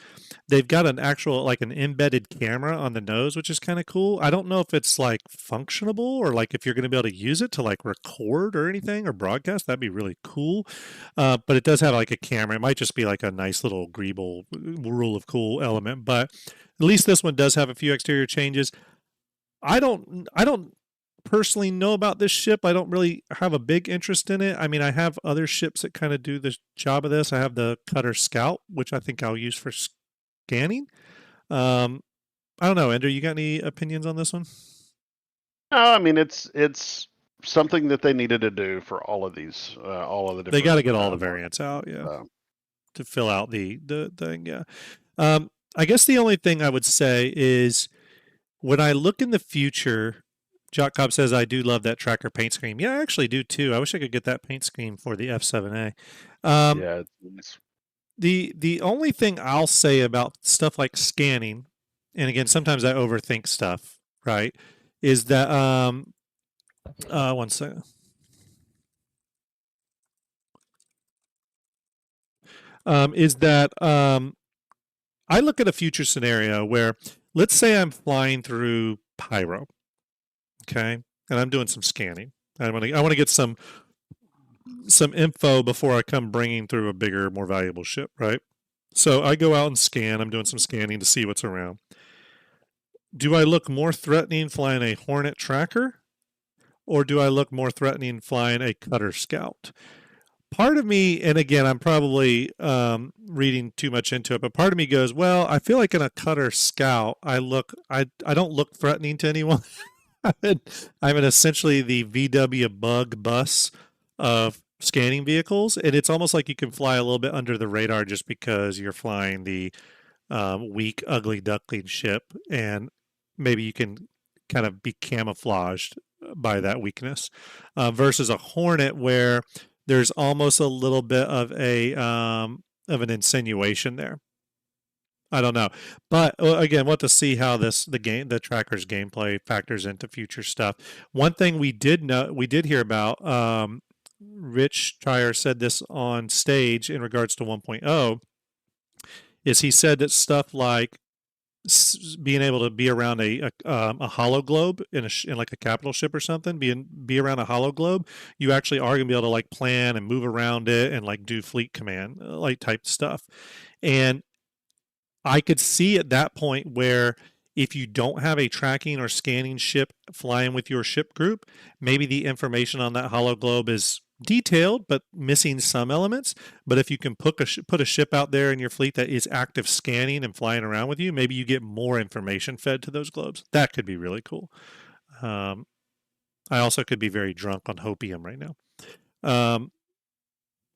they've got an actual, like an embedded camera on the nose, which is kind of cool. I don't know if it's like functionable or like if you're going to be able to use it to like record or anything or broadcast. That'd be really cool. But it does have like a camera. It might just be like a nice little agreeable rule of cool element. But at least this one does have a few exterior changes. I don't personally know about this ship. I don't really have a big interest in it. I mean, I have other ships that kind of do the job of this. I have the Cutter Scout, which I think I'll use for scanning. I don't know, Andrew, you got any opinions on this one? No, I mean it's something that they needed to do for all of these, all of the different. They got to get all the variants out, yeah, to fill out the thing, yeah. I guess the only thing I would say is, when I look in the future, Jock Cobb says, I do love that tracker paint scheme. Yeah, I actually do too. I wish I could get that paint scheme for the F7A. Yeah. It's... The only thing I'll say about stuff like scanning, and again, sometimes I overthink stuff, right, is that, one second. Is that I look at a future scenario where, let's say I'm flying through Pyro, okay, and I'm doing some scanning. I want to get some info before I come bringing through a bigger, more valuable ship, right? So I go out and scan. I'm doing some scanning to see what's around. Do I look more threatening flying a Hornet tracker, or do I look more threatening flying a Cutter Scout? Part of me, and again, I'm probably reading too much into it, but part of me goes, well, I feel like in a Cutter Scout, I don't look threatening to anyone. I'm in essentially the VW bug bus of scanning vehicles, and it's almost like you can fly a little bit under the radar just because you're flying the weak, ugly duckling ship, and maybe you can kind of be camouflaged by that weakness, versus a Hornet where there's almost a little bit of an insinuation there. I don't know, but again, we'll have to see how the tracker's gameplay factors into future stuff. One thing we did hear about. Rich Trier said this on stage in regards to 1.0. Is he said that stuff like being able to be around a hollow globe in like a capital ship or something, be around a hollow globe, you actually are going to be able to like plan and move around it and like do fleet command like type stuff. And I could see at that point where, if you don't have a tracking or scanning ship flying with your ship group, maybe the information on that hollow globe is detailed but missing some elements. But if you can put a ship out there in your fleet that is active scanning and flying around with you, maybe you get more information fed to those globes. That could be really cool. I also could be very drunk on hopium right now.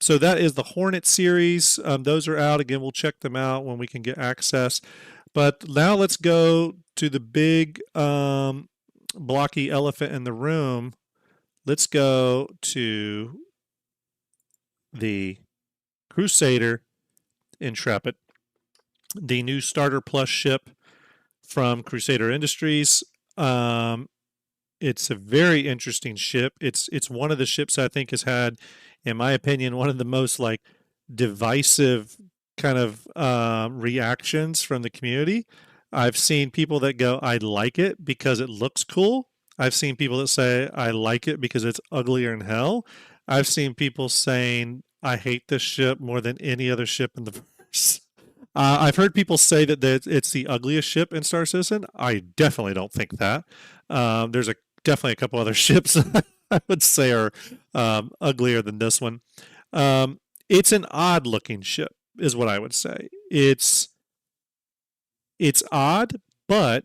So that is the Hornet series. Those are out. Again, we'll check them out when we can get access. But now let's go to the big blocky elephant in the room. Let's go to the Crusader Intrepid, the new Starter Plus ship from Crusader Industries. It's a very interesting ship. It's one of the ships I think has had, in my opinion, one of the most like divisive kind of reactions from the community. I've seen people that go, I like it because it looks cool. I've seen people that say, I like it because it's uglier than hell. I've seen people saying, I hate this ship more than any other ship in the verse. I've heard people say that it's the ugliest ship in Star Citizen. I definitely don't think that. There's definitely a couple other ships I would say are uglier than this one. It's an odd looking ship, is what I would say. It's odd, but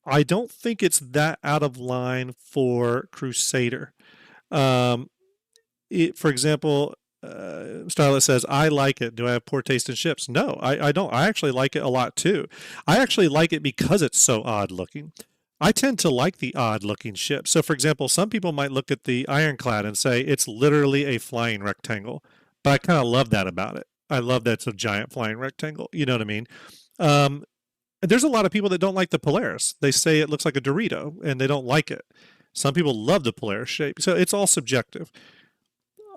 I don't think it's that out of line for Crusader. For example, Starlet says, I like it. Do I have poor taste in ships? No, I don't. I actually like it a lot too. I actually like it because it's so odd looking. I tend to like the odd looking ship. So for example, some people might look at the Ironclad and say it's literally a flying rectangle, but I kind of love that about it. I love that it's a giant flying rectangle. You know what I mean? there's a lot of people that don't like the Polaris. They say it looks like a Dorito, and they don't like it. Some people love the Polaris shape, so it's all subjective.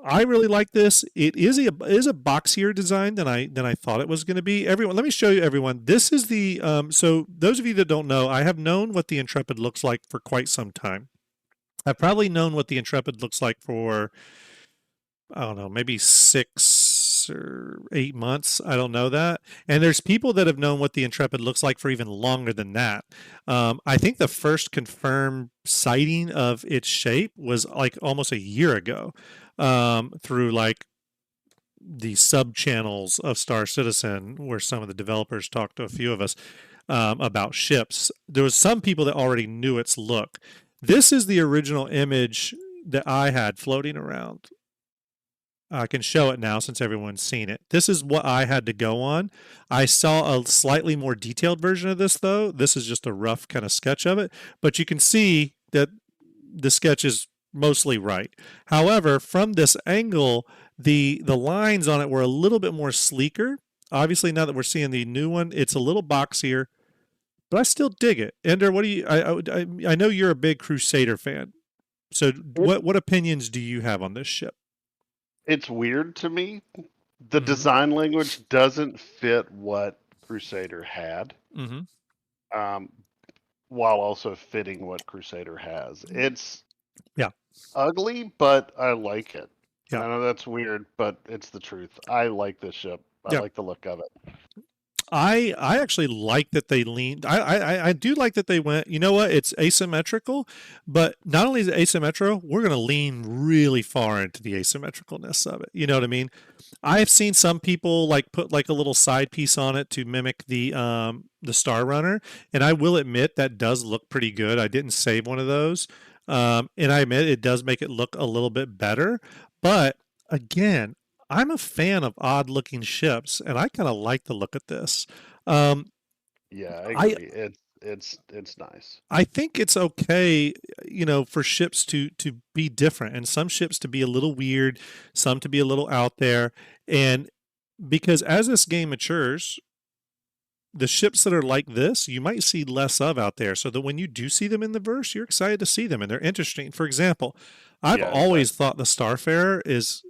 I really like this. It is a boxier design than I thought it was going to be. Everyone, let me show you, everyone. This is the so those of you that don't know, I have known what the Intrepid looks like for quite some time. I've probably known what the Intrepid looks like for, I don't know, maybe 6 or 8 months. I don't know that. And there's people that have known what the Intrepid looks like for even longer than that. I think the first confirmed sighting of its shape was like almost a year ago, through like the sub channels of Star Citizen, where some of the developers talked to a few of us about ships. There was some people that already knew its look. This is the original image that I had floating around. I can show it now since everyone's seen it. This is what I had to go on. I saw a slightly more detailed version of this, though. This is just a rough kind of sketch of it, but you can see that the sketch is mostly right. However, from this angle, the lines on it were a little bit more sleeker. Obviously, now that we're seeing the new one, it's a little boxier, but I still dig it. Ender, what do you? I know you're a big Crusader fan, so what opinions do you have on this ship? It's weird to me. The design language doesn't fit what Crusader had, while also fitting what Crusader has. It's ugly, but I like it. I know that's weird, but it's the truth. I like this ship. I like the look of it. I actually like that they leaned. I do like that they went, you know what, it's asymmetrical, but not only is it asymmetrical, we're going to lean really far into the asymmetricalness of it. You know what I mean? I've seen some people like put like a little side piece on it to mimic the Star Runner, and I will admit that does look pretty good. I didn't save one of those, and I admit it does make it look a little bit better, but again, I'm a fan of odd looking ships, and I kind of like the look at this. Yeah, I agree. It's nice. I think it's okay, you know, for ships to be different, and some ships to be a little weird, some to be a little out there, and because as this game matures, the ships that are like this, you might see less of out there, so that when you do see them in the verse, you're excited to see them, and they're interesting. For example, I've always thought the Starfarer is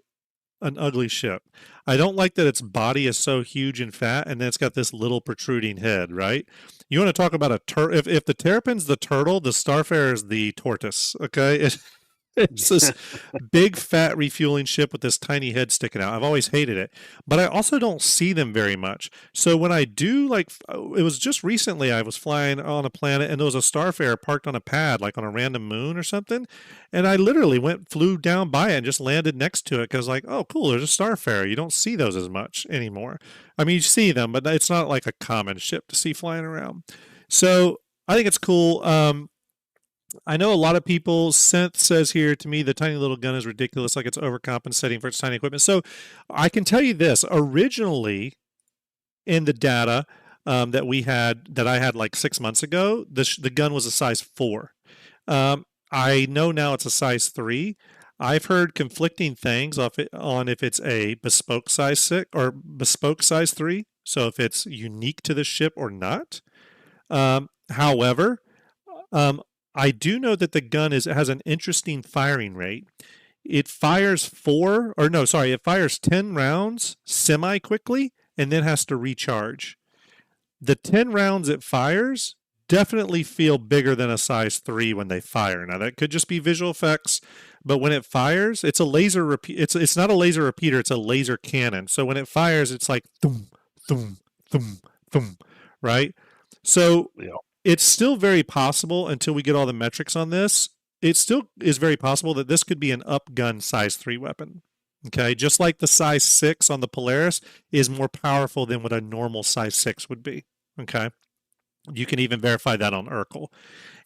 an ugly ship. I don't like that its body is so huge and fat, and then it's got this little protruding head, right? You want to talk about if the Terrapin's the turtle, the Starfarer is the tortoise, okay? It's this big, fat, refueling ship with this tiny head sticking out. I've always hated it, but I also don't see them very much. So when I do, like, it was just recently I was flying on a planet and there was a Starfarer parked on a pad, like on a random moon or something, and I literally flew down by it and just landed next to it because, like, oh, cool, there's a Starfarer. You don't see those as much anymore. I mean, you see them, but it's not like a common ship to see flying around. So I think it's cool. I know a lot of people, Synth says here to me, the tiny little gun is ridiculous, like it's overcompensating for its tiny equipment. So I can tell you this, originally in the data that I had like 6 months ago, the gun was a size 4. I know now it's a size 3. I've heard conflicting things on if it's a bespoke size 6 or bespoke size 3, so if it's unique to the ship or not. However, I do know that the gun has an interesting firing rate. It fires it fires 10 rounds semi-quickly and then has to recharge. The 10 rounds it fires definitely feel bigger than a size 3 when they fire. Now, that could just be visual effects, but when it fires, it's a laser it's not a laser repeater, it's a laser cannon. So when it fires, it's like thum, thum, thum, thum, right? So it's still very possible until we get all the metrics on this. It still is very possible that this could be an upgun size 3 weapon. Okay, just like the size 6 on the Polaris is more powerful than what a normal size 6 would be. Okay, you can even verify that on Urkel.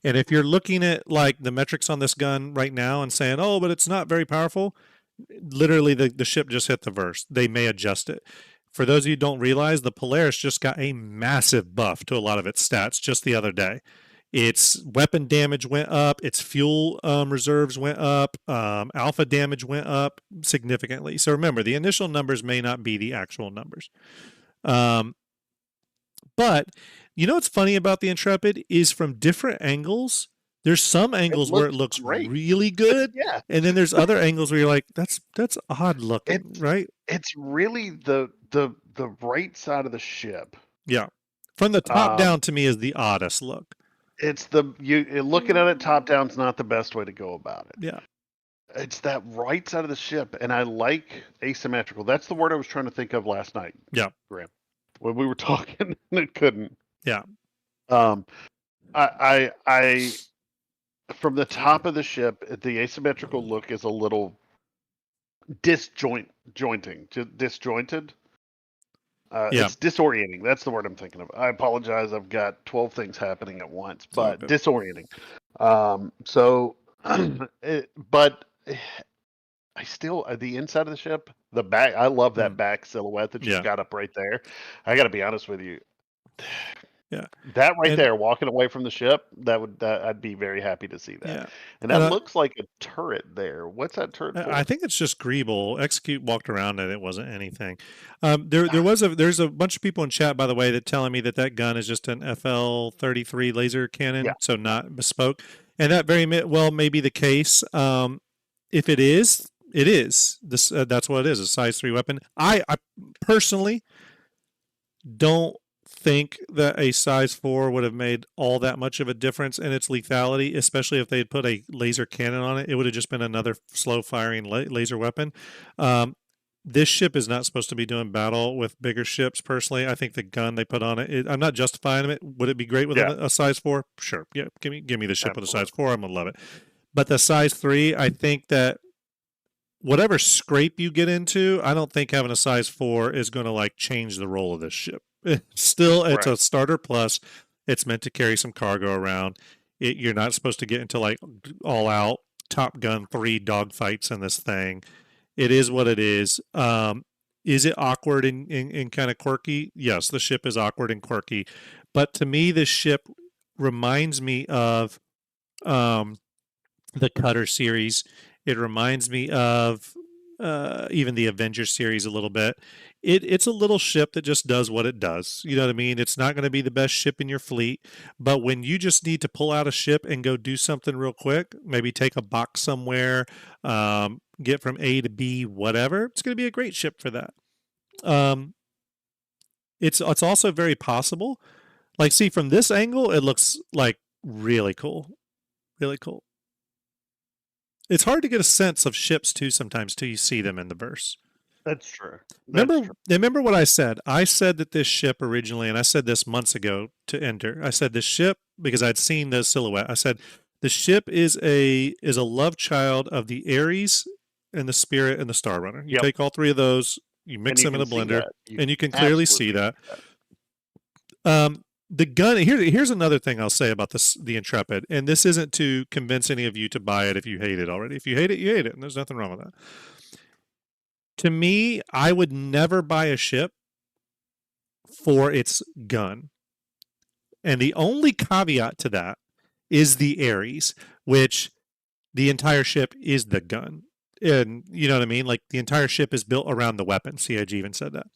And if you're looking at like the metrics on this gun right now and saying, oh, but it's not very powerful, literally the ship just hit the verse. They may adjust it. For those of you who don't realize, the Polaris just got a massive buff to a lot of its stats just the other day. Its weapon damage went up, its fuel reserves went up, alpha damage went up significantly. So remember, the initial numbers may not be the actual numbers. But But you know what's funny about the Intrepid is from different angles. There's some angles where it looks great. really good, Yeah. and then there's other angles where you're like, that's odd looking, right? It's really the right side of the ship. Yeah. From the top down, to me, is the oddest look. It's looking at it top down is not the best way to go about it. Yeah. It's that right side of the ship, and I like asymmetrical. That's the word I was trying to think of last night. Yeah. Graham, when we were talking, and it couldn't. Yeah. I from the top of the ship, the asymmetrical look is a little disjointed. It's disorienting. That's the word I'm thinking of. I apologize. I've got 12 things happening at once, but disorienting. But I still, the inside of the ship, the back, I love that back silhouette that you've got up right there. I got to be honest with you. Yeah, that there, walking away from the ship, I'd be very happy to see that. Yeah. And that looks like a turret there. What's that turret for? I think it's just Greeble. Execute walked around and it wasn't anything. There's a bunch of people in chat, by the way, that telling me that gun is just an FL-33 laser cannon, so not bespoke. And that very well may be the case. If it is, it is. That's what it is, a size 3 weapon. I personally don't think that a size 4 would have made all that much of a difference in its lethality, especially if they had put a laser cannon on it. It would have just been another slow firing laser weapon. This ship is not supposed to be doing battle with bigger ships. Personally, I think the gun they put on it, I'm not justifying it. Would it be great with a size 4? Sure. Yeah. Give me the ship with a size 4. I'm going to love it. But the size 3, I think that whatever scrape you get into, I don't think having a size 4 is going to change the role of this ship. Still, it's a starter plus. It's meant to carry some cargo around. You're not supposed to get into all out Top Gun 3 dogfights in this thing. It is what it is. Is it awkward and kind of quirky? Yes, the ship is awkward and quirky. But to me, this ship reminds me of the Cutter series. It reminds me of even the Avengers series a little bit. It's a little ship that just does what it does. You know what I mean? It's not going to be the best ship in your fleet, but when you just need to pull out a ship and go do something real quick, maybe take a box somewhere, get from A to B, whatever, it's going to be a great ship for that. It's also very possible. See, from this angle, it looks really cool. Really cool. It's hard to get a sense of ships too sometimes till you see them in the verse. That's true. Remember what I said? I said that this ship originally, and I said this months ago to Enter. I said this ship, because I'd seen the silhouette, I said the ship is a love child of the Ares and the Spirit and the Star Runner. You take all 3 of those, you mix them in a blender, and you can clearly see that. The gun, here's another thing I'll say about the Intrepid, and this isn't to convince any of you to buy it if you hate it already. If you hate it, you hate it, and there's nothing wrong with that. To me, I would never buy a ship for its gun. And the only caveat to that is the Ares, which the entire ship is the gun. And you know what I mean? The entire ship is built around the weapon. CIG even said that.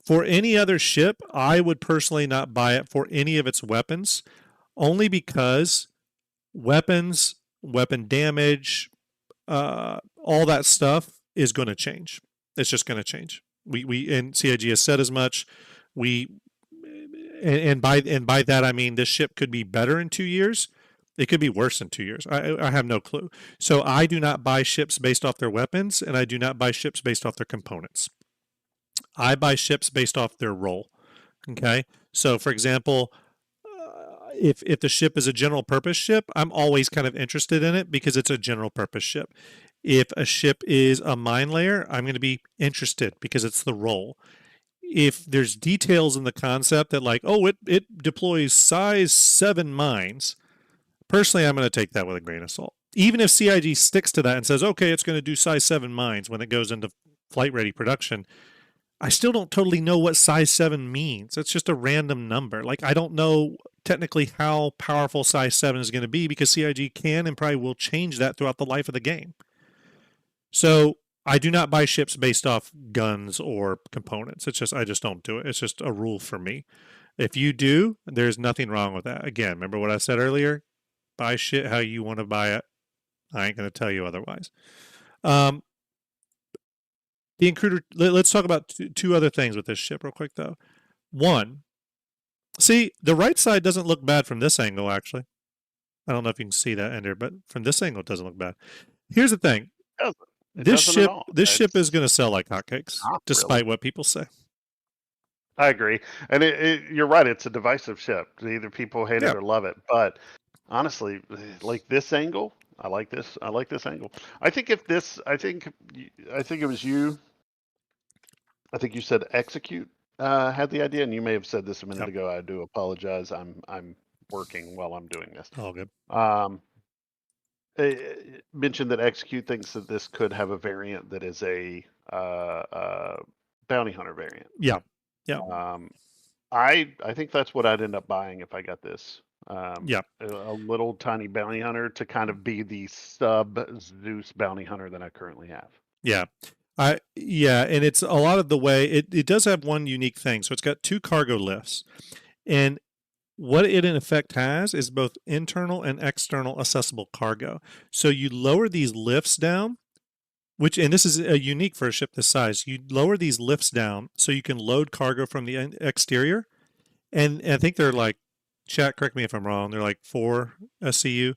For any other ship, I would personally not buy it for any of its weapons, only because weapons, weapon damage, all that stuff is going to change. It's just going to change. We and CIG has said as much. And by that I mean this ship could be better in 2 years. It could be worse in 2 years. I have no clue. So I do not buy ships based off their weapons, and I do not buy ships based off their components. I buy ships based off their role. Okay. So for example, if the ship is a general purpose ship, I'm always kind of interested in it because it's a general purpose ship. If a ship is a mine layer, I'm going to be interested because it's the role. If there's details in the concept that it deploys size 7 mines, personally, I'm going to take that with a grain of salt. Even if CIG sticks to that and says, okay, it's going to do size 7 mines when it goes into flight ready production, I still don't totally know what size 7 means. It's just a random number. I don't know technically how powerful size 7 is going to be because CIG can and probably will change that throughout the life of the game. So I do not buy ships based off guns or components. I just don't do it. It's just a rule for me. If you do, there's nothing wrong with that. Again, remember what I said earlier? Buy shit how you want to buy it. I ain't going to tell you otherwise. The Intruder, let's talk about two other things with this ship real quick, though. One, see, the right side doesn't look bad from this angle, actually. I don't know if you can see that, Ender, but from this angle, it doesn't look bad. Here's the thing. This ship is going to sell like hotcakes, despite what people say. I agree, and you're right. It's a divisive ship. Either people hate it or love it. But honestly, like this angle, I like this. I like this angle. I think it was you. I think you said execute had the idea, and you may have said this a minute ago. I do apologize. I'm working while I'm doing this. All good. Mentioned that execute thinks that this could have a variant that is a bounty hunter variant. Yeah. I think that's what I'd end up buying if I got this. A little tiny bounty hunter to kind of be the sub Zeus bounty hunter that I currently have. And it's a lot of the way it does have one unique thing. So it's got 2 cargo lifts, and what it in effect has is both internal and external accessible cargo. So you lower these lifts down, and this is unique for a ship this size. You lower these lifts down so you can load cargo from the exterior, and I think they're like, chat, correct me if I'm wrong, they're like 4 SCU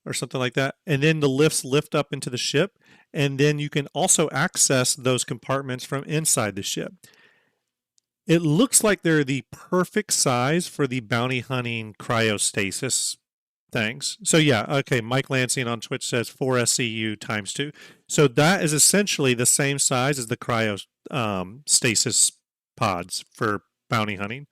or something like that. And then the lifts lift up into the ship, and then you can also access those compartments from inside the ship. It looks like they're the perfect size for the bounty hunting cryostasis things. So Mike Lansing on Twitch says 4 SCU times 2. So that is essentially the same size as the cryostasis pods for bounty hunting.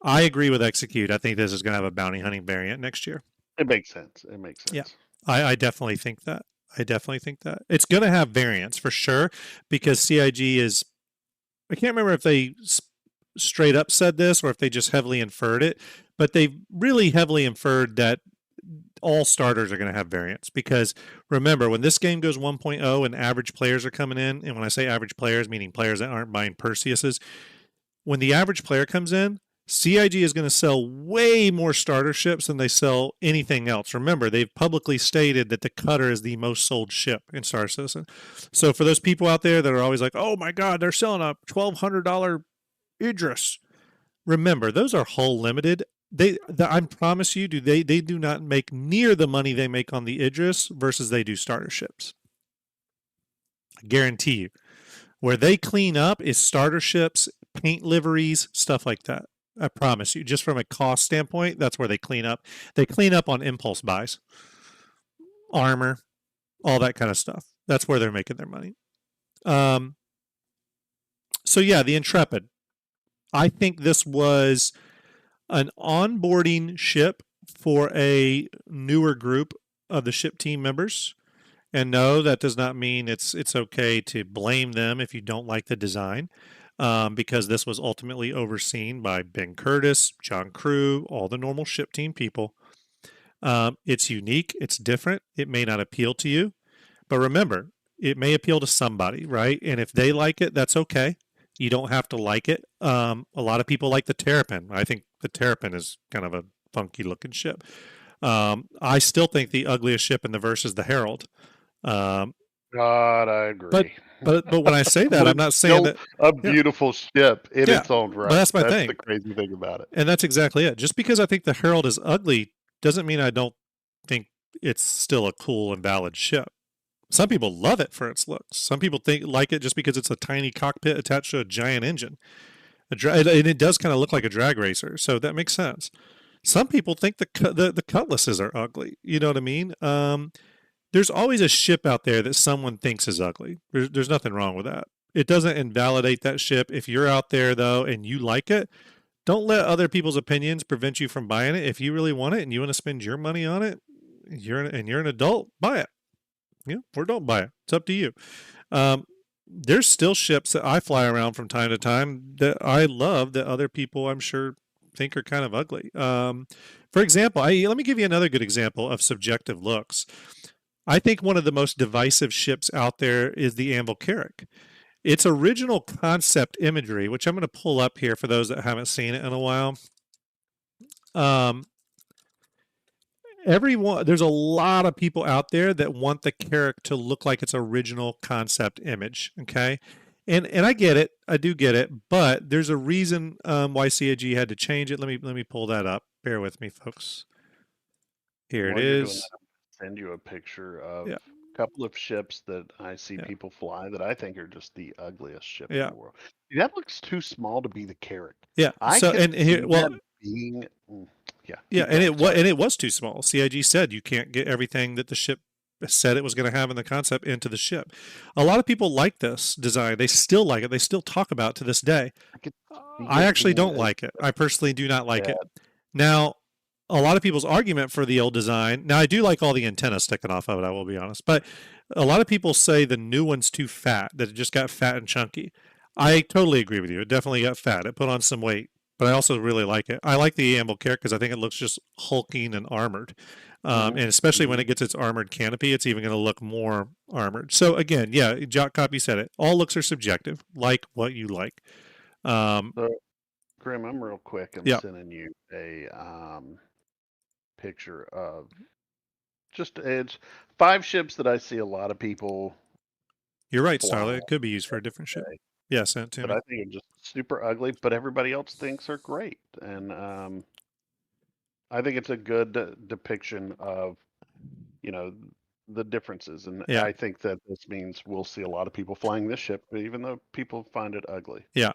I agree with Execute. I think this is going to have a bounty hunting variant next year. It makes sense. Yeah, I definitely think that. It's going to have variants for sure, because CIG is, I can't remember if they straight up said this or if they just heavily inferred it, but they've really heavily inferred that all starters are going to have variants. Because remember, when this game goes 1.0 and average players are coming in, and when I say average players, meaning players that aren't buying Perseuses, when the average player comes in, CIG is going to sell way more starter ships than they sell anything else. Remember, they've publicly stated that the Cutter is the most sold ship in Star Citizen. So for those people out there that are always like, oh my God, they're selling a $1,200 Idris. Remember, those are hull limited. I promise you, they do not make near the money they make on the Idris versus they do starter ships. I guarantee you. Where they clean up is starter ships, paint liveries, stuff like that. I promise you, just from a cost standpoint, that's where they clean up. They clean up on impulse buys, armor, all that kind of stuff. That's where they're making their money. The Intrepid. I think this was an onboarding ship for a newer group of the ship team members. And no, that does not mean it's okay to blame them if you don't like the design. Because this was ultimately overseen by Ben Curtis, John Crew, all the normal ship team people. It's unique. It's different. It may not appeal to you. But remember, it may appeal to somebody, right? And if they like it, that's okay. You don't have to like it. A lot of people like the Terrapin. I think the Terrapin is kind of a funky looking ship. I still think the ugliest ship in the verse is the Herald. God, I agree. But when I say that, I'm not saying that a beautiful ship in its own right. But that's my thing. The crazy thing about it. And that's exactly it. Just because I think the Herald is ugly doesn't mean I don't think it's still a cool and valid ship. Some people love it for its looks. Some people like it just because it's a tiny cockpit attached to a giant engine. And it does kind of look like a drag racer, so that makes sense. Some people think the cutlasses are ugly. You know what I mean? There's always a ship out there that someone thinks is ugly. There's nothing wrong with that. It doesn't invalidate that ship. If you're out there, though, and you like it, don't let other people's opinions prevent you from buying it. If you really want it and you want to spend your money on it, you're an adult, buy it. Or don't buy it. It's up to you. There's still ships that I fly around from time to time that I love that other people, I'm sure, think are kind of ugly. For example, let me give you another good example of subjective looks. I think one of the most divisive ships out there is the Anvil Carrack. It's original concept imagery, which I'm going to pull up here for those that haven't seen it in a while. There's a lot of people out there that want the character to look like its original concept image. Okay. And I get it. I do get it. But there's a reason why CIG had to change it. Let me pull that up. Bear with me, folks. Here it is. Send you a picture of a couple of ships that I see people fly that I think are just the ugliest ship in the world. That looks too small to be the carrot. Yeah. And it was too small. CIG said you can't get everything that the ship said it was going to have in the concept into the ship. A lot of people like this design. They still like it. They still talk about it to this day. I actually don't like it. I personally do not like it. Now, a lot of people's argument for the old design. Now, I do like all the antennas sticking off of it, I will be honest. But a lot of people say the new one's too fat, that it just got fat and chunky. I totally agree with you. It definitely got fat. It put on some weight. But I also really like it. I like the Anvil character because I think it looks just hulking and armored. And especially when it gets its armored canopy, it's even going to look more armored. So again, yeah, Jock Copy said it. All looks are subjective. Like what you like. So, Grim, I'm real quick. I'm sending you a picture of it's 5 ships that I see a lot of people. You're right, Starlight. It could be used for a different ship. Yeah, sent it to me. But I think it's just super ugly, but everybody else thinks are great. And I think it's a good depiction of, the differences. And I think that this means we'll see a lot of people flying this ship, even though people find it ugly. Yeah.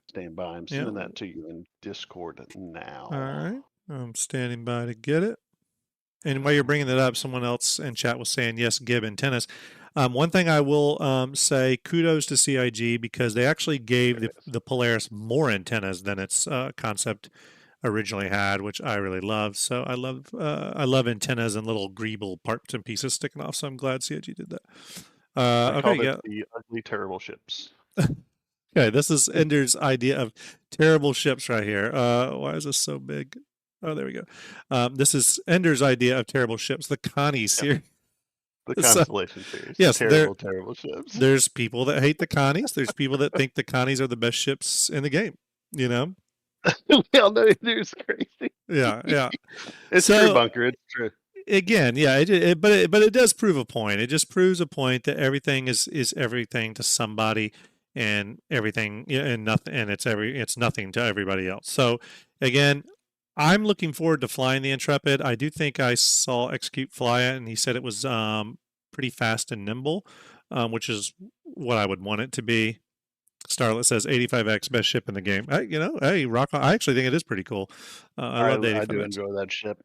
Stand by. I'm sending that to you in Discord now. All right. I'm standing by to get it. And while you're bringing it up, someone else in chat was saying, yes, Gib antennas. One thing I will say, kudos to CIG because they actually gave the Polaris more antennas than its concept originally had, which I really love. So I love antennas and little greeble parts and pieces sticking off. So I'm glad CIG did that. The ugly, terrible ships. Okay, this is Ender's idea of terrible ships right here. Why is this so big? Oh, there we go. This is Ender's idea of terrible ships, the Connie series. The Constellation series. Yes, terrible ships. There's people that hate the Connies. There's people that think the Connies are the best ships in the game, We all know Ender's crazy. Yeah. It's true, Bunker. It's true. Again, yeah, but it does prove a point. It just proves a point that everything is everything to somebody. And everything and nothing, and it's nothing to everybody else. So again, I'm looking forward to flying the Intrepid. I do think I saw Execute fly it, and he said it was pretty fast and nimble, which is what I would want it to be. Starlet says 85X best ship in the game. Hey, rock on. I actually think it is pretty cool. I love the 85X. I do enjoy that ship.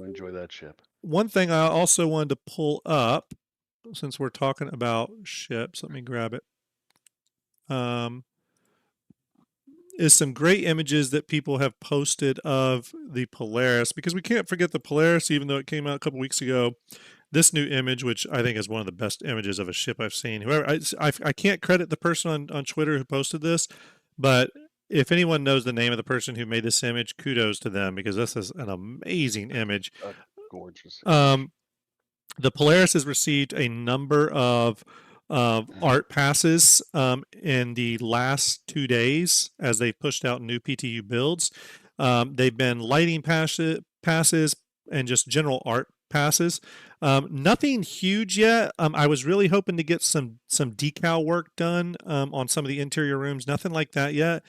Enjoy that ship. One thing I also wanted to pull up, since we're talking about ships, let me grab it. Is some great images that people have posted of the Polaris, because we can't forget the Polaris, even though it came out a couple weeks ago. This new image, which I think is one of the best images of a ship I've seen. I can't credit the person on Twitter who posted this, but if anyone knows the name of the person who made this image, kudos to them, because this is an amazing image. Gorgeous. The Polaris has received a number of art passes in the last 2 days as they pushed out new PTU builds. They've been lighting passes and just general art passes. Nothing huge yet. I was really hoping to get some decal work done on some of the interior rooms. Nothing like that yet.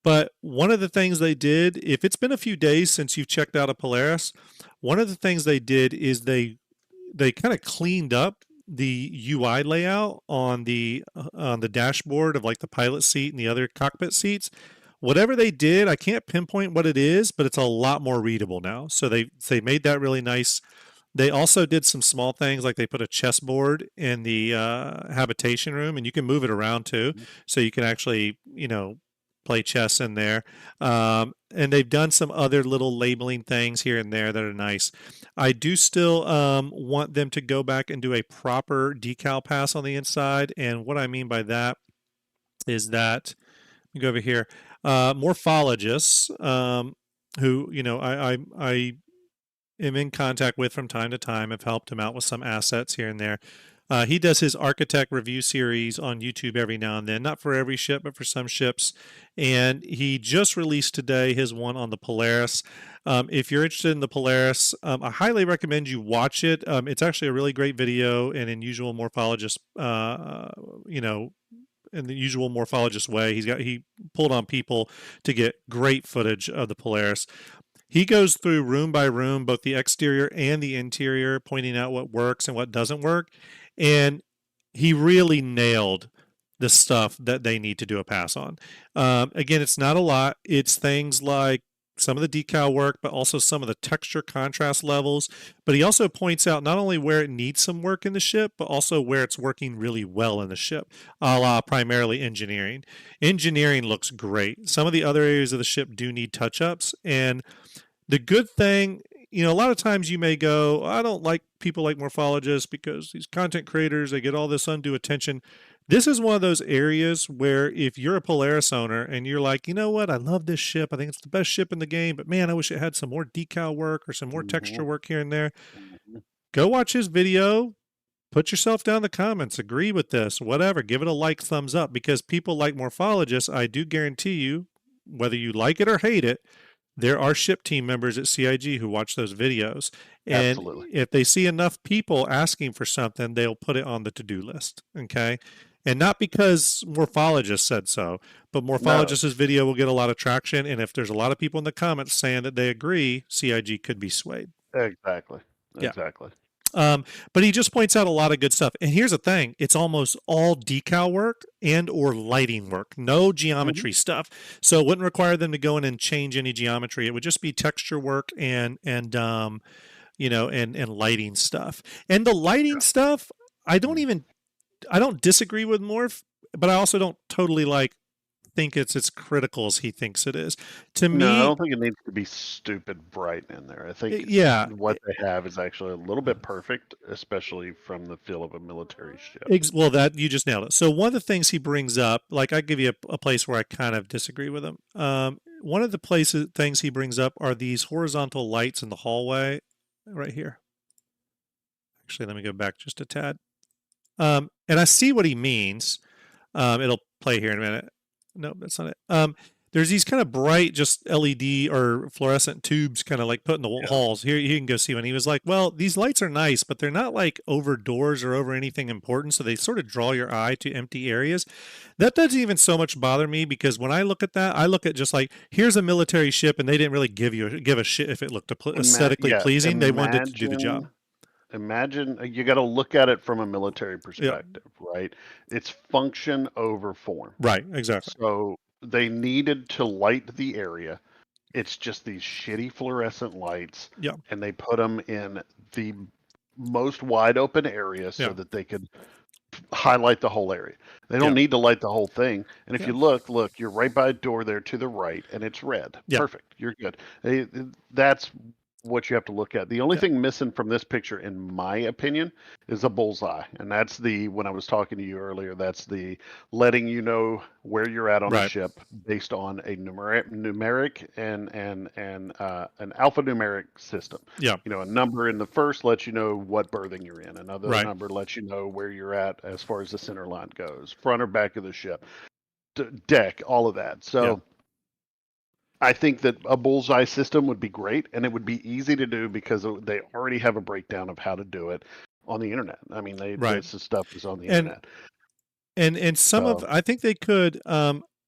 But one of the things they did, if it's been a few days since you've checked out a Polaris, one of the things they did is they kind of cleaned up the UI layout on the dashboard of like the pilot seat and the other cockpit seats. Whatever they did, I can't pinpoint what it is, but it's a lot more readable now. So they made that really nice. They also did some small things, like they put a chessboard in the habitation room, and you can move it around too, so you can actually play chess in there. And they've done some other little labeling things here and there that are nice. I do still want them to go back and do a proper decal pass on the inside. And what I mean by that is that, let me go over here, morphologists who, I am in contact with from time to time, have helped him out with some assets here and there. He does his architect review series on YouTube every now and then, not for every ship, but for some ships. And he just released today his one on the Polaris. If you're interested in the Polaris, I highly recommend you watch it. It's actually a really great video, and in usual morphologist, in the usual morphologist way, he pulled on people to get great footage of the Polaris. He goes through room by room, both the exterior and the interior, pointing out what works and what doesn't work. And he really nailed the stuff that they need to do a pass on. Again, it's not a lot. It's things like some of the decal work, but also some of the texture contrast levels. But he also points out not only where it needs some work in the ship, but also where it's working really well in the ship, a la primarily engineering. Engineering looks great. Some of the other areas of the ship do need touch-ups, and the good thing, a lot of times you may go, I don't like people like morphologists because these content creators, they get all this undue attention. This is one of those areas where if you're a Polaris owner and you're like, you know what, I love this ship. I think it's the best ship in the game, but man, I wish it had some more decal work or some more texture work here and there. Go watch his video. Put yourself down in the comments. Agree with this, whatever. Give it a like, thumbs up, because people like morphologists, I do guarantee you, whether you like it or hate it, there are ship team members at CIG who watch those videos. And Absolutely. if they see enough people asking for something, they'll put it on the to-do list. Okay. And not because morphologist said so, but morphologist's video will get a lot of traction. And if there's a lot of people in the comments saying that they agree, CIG could be swayed. Exactly. Yeah. Exactly. But he just points out a lot of good stuff. And here's the thing, it's almost all decal work and or lighting work, no geometry stuff. So it wouldn't require them to go in and change any geometry. It would just be texture work and lighting stuff. And the lighting stuff, I don't disagree with Morph, but I also don't totally think it's as critical as he thinks it is. To me, I don't think it needs to be stupid bright in there. I think what they have is actually a little bit perfect, especially from the feel of a military ship. Well, that you just nailed it. So one of the things he brings up, like I give you a place where I kind of disagree with him. One of the things he brings up are these horizontal lights in the hallway right here. Actually, let me go back just a tad. And I see what he means. It'll play here in a minute. No, that's not it. There's these kind of bright, just LED or fluorescent tubes kind of like put in the halls. Here, you can go see one. He was like, well, these lights are nice, but they're not like over doors or over anything important. So they sort of draw your eye to empty areas. That doesn't even so much bother me, because when I look at that, I look at just like, here's a military ship, and they didn't really give a shit if it looked aesthetically pleasing. They wanted to do the job. Imagine, you got to look at it from a military perspective, right? It's function over form. Right, exactly. So they needed to light the area. It's just these shitty fluorescent lights. Yeah. And they put them in the most wide open area so that they could highlight the whole area. They don't need to light the whole thing. And if you look, you're right by a door there to the right, and it's red. Perfect. You're good. That's what you have to look at. The only thing missing from this picture, in my opinion, is a bullseye. And that's when I was talking to you earlier, that's the letting you know where you're at on the ship based on a numeric and an alphanumeric system. Yeah. A number in the first lets you know what berthing you're in. Another number lets you know where you're at as far as the center line goes, front or back of the ship, deck, all of that. So I think that a bullseye system would be great, and it would be easy to do because they already have a breakdown of how to do it on the internet. I mean, this stuff is on the internet. And some I think they could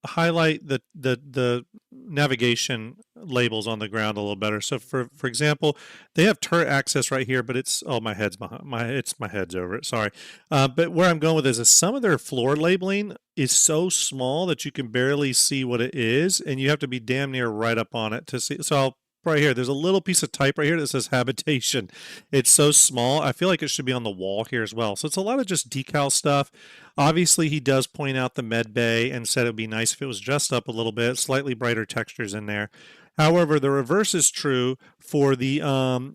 highlight the navigation labels on the ground a little better. So for example, they have turret access right here, but it's my head's behind my head's over it. Sorry. But where I'm going with this is some of their floor labeling is so small that you can barely see what it is, and you have to be damn near right up on it to see. So right here, there's a little piece of type right here that says habitation. It's so small. I feel like it should be on the wall here as well. So it's a lot of just decal stuff. Obviously, he does point out the med bay and said it would be nice if it was dressed up a little bit, slightly brighter textures in there. However, the reverse is true for the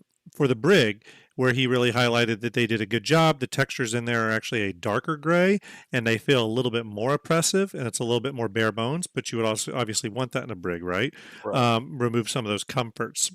brig, where he really highlighted that they did a good job. The textures in there are actually a darker gray, and they feel a little bit more oppressive, and it's a little bit more bare bones, but you would also obviously want that in a brig, right? Remove some of those comforts.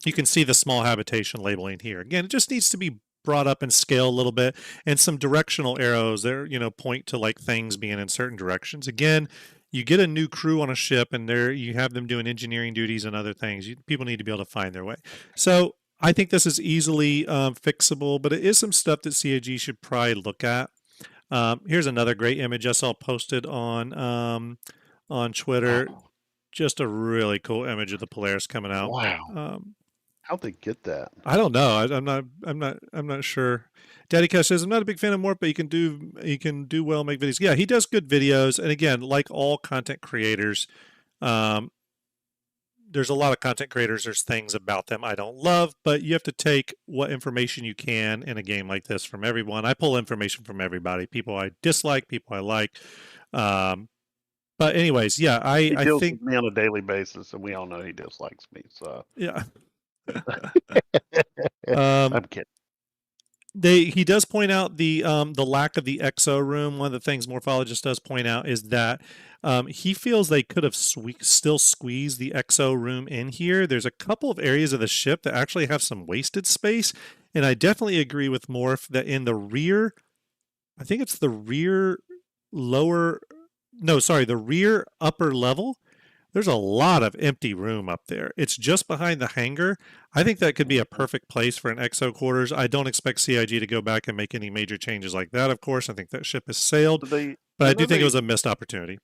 You can see the small habitation labeling here. Again, it just needs to be brought up in scale a little bit, and some directional arrows there, point to like things being in certain directions. Again, you get a new crew on a ship, and there you have them doing engineering duties and other things. People need to be able to find their way. So I think this is easily fixable, but it is some stuff that CAG should probably look at. Here's another great image I saw posted on Twitter. Wow. Just a really cool image of the Polaris coming out. Wow. How'd they get that? I don't know. I'm not sure. Daddy Cash says, I'm not a big fan of Mort, but he can do well, make videos. Yeah, he does good videos. And again, like all content creators, there's a lot of content creators. There's things about them I don't love, but you have to take what information you can in a game like this from everyone. I pull information from everybody, people I dislike, people I like. But anyways, yeah, He I deals think with me on a daily basis, and we all know he dislikes me. So yeah. I'm kidding. He does point out the lack of the exo room. One of the things Morphologist does point out is that he feels they could have still squeezed the exo room in here. There's a couple of areas of the ship that actually have some wasted space, and I definitely agree with Morph that in the rear, I think it's the rear the rear upper level, there's a lot of empty room up there. It's just behind the hangar. I think that could be a perfect place for an exo quarters. I don't expect CIG to go back and make any major changes like that, of course. I think that ship has sailed. But I do think it was a missed opportunity.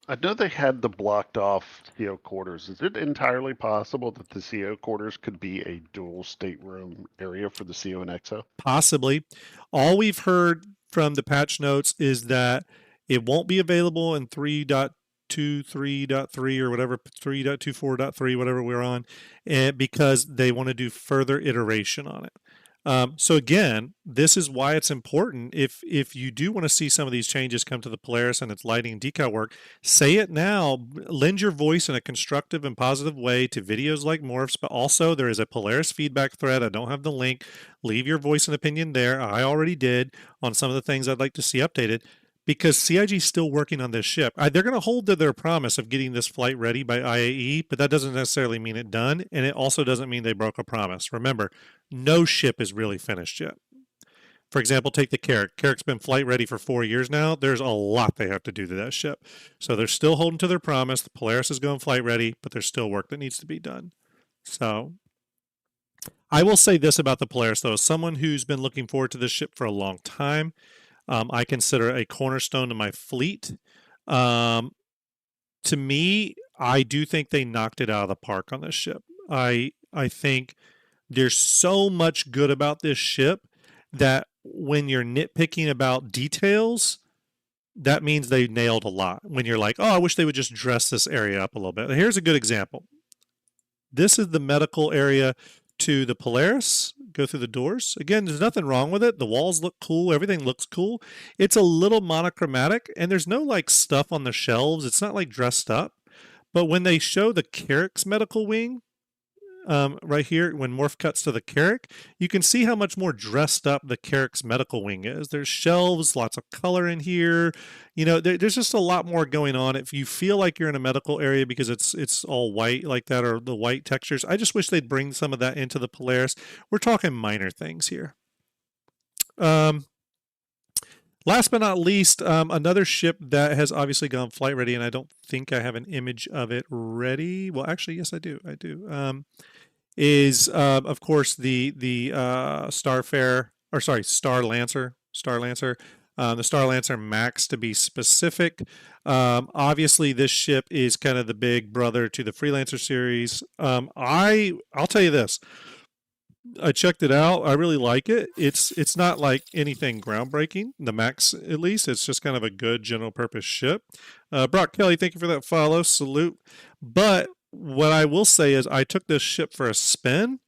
I know they had the blocked off CO quarters. Is it entirely possible that the CO quarters could be a dual stateroom area for the CO and EXO? Possibly. All we've heard from the patch notes is that it won't be available in 3.23.3 or whatever, 3.24.3, whatever we're on, and because they want to do further iteration on it. So again, this is why it's important. If you do want to see some of these changes come to the Polaris and its lighting and decal work, say it now. Lend your voice in a constructive and positive way to videos like Morphs, but also there is a Polaris feedback thread. I don't have the link. Leave your voice and opinion there. I already did on some of the things I'd like to see updated, because CIG is still working on this ship. They're going to hold to their promise of getting this flight ready by IAE, but that doesn't necessarily mean it's done, and it also doesn't mean they broke a promise. Remember, no ship is really finished yet. For example, take the Carrack. Carrack's been flight ready for 4 years now. There's a lot they have to do to that ship. So they're still holding to their promise. The Polaris is going flight ready, but there's still work that needs to be done. So I will say this about the Polaris, though. As someone who's been looking forward to this ship for a long time, I consider a cornerstone to my fleet. To me, I do think they knocked it out of the park on this ship. I think there's so much good about this ship that when you're nitpicking about details, that means they nailed a lot. When you're like, oh, I wish they would just dress this area up a little bit. Here's a good example. This is the medical area to the Polaris. Go through the doors. Again, there's nothing wrong with it. The walls look cool. Everything looks cool. It's a little monochromatic, and there's no like stuff on the shelves. It's not like dressed up. But when they show the Carrack's medical wing, right here, when Morph cuts to the Carrack, you can see how much more dressed up the Carrack's medical wing is. There's shelves, lots of color in here. There's just a lot more going on. If you feel like you're in a medical area because it's all white like that, or the white textures, I just wish they'd bring some of that into the Polaris. We're talking minor things here. Last but not least, another ship that has obviously gone flight ready, and I don't think I have an image of it ready. Well, actually, yes, I do. Is of course the Star Lancer, the Star Lancer Max to be specific. Obviously, this ship is kind of the big brother to the Freelancer series. I'll tell you this. I checked it out. I really like it. It's not like anything groundbreaking, the Max at least. It's just kind of a good general purpose ship. Brock Kelly, thank you for that follow. Salute. But what I will say is I took this ship for a spin,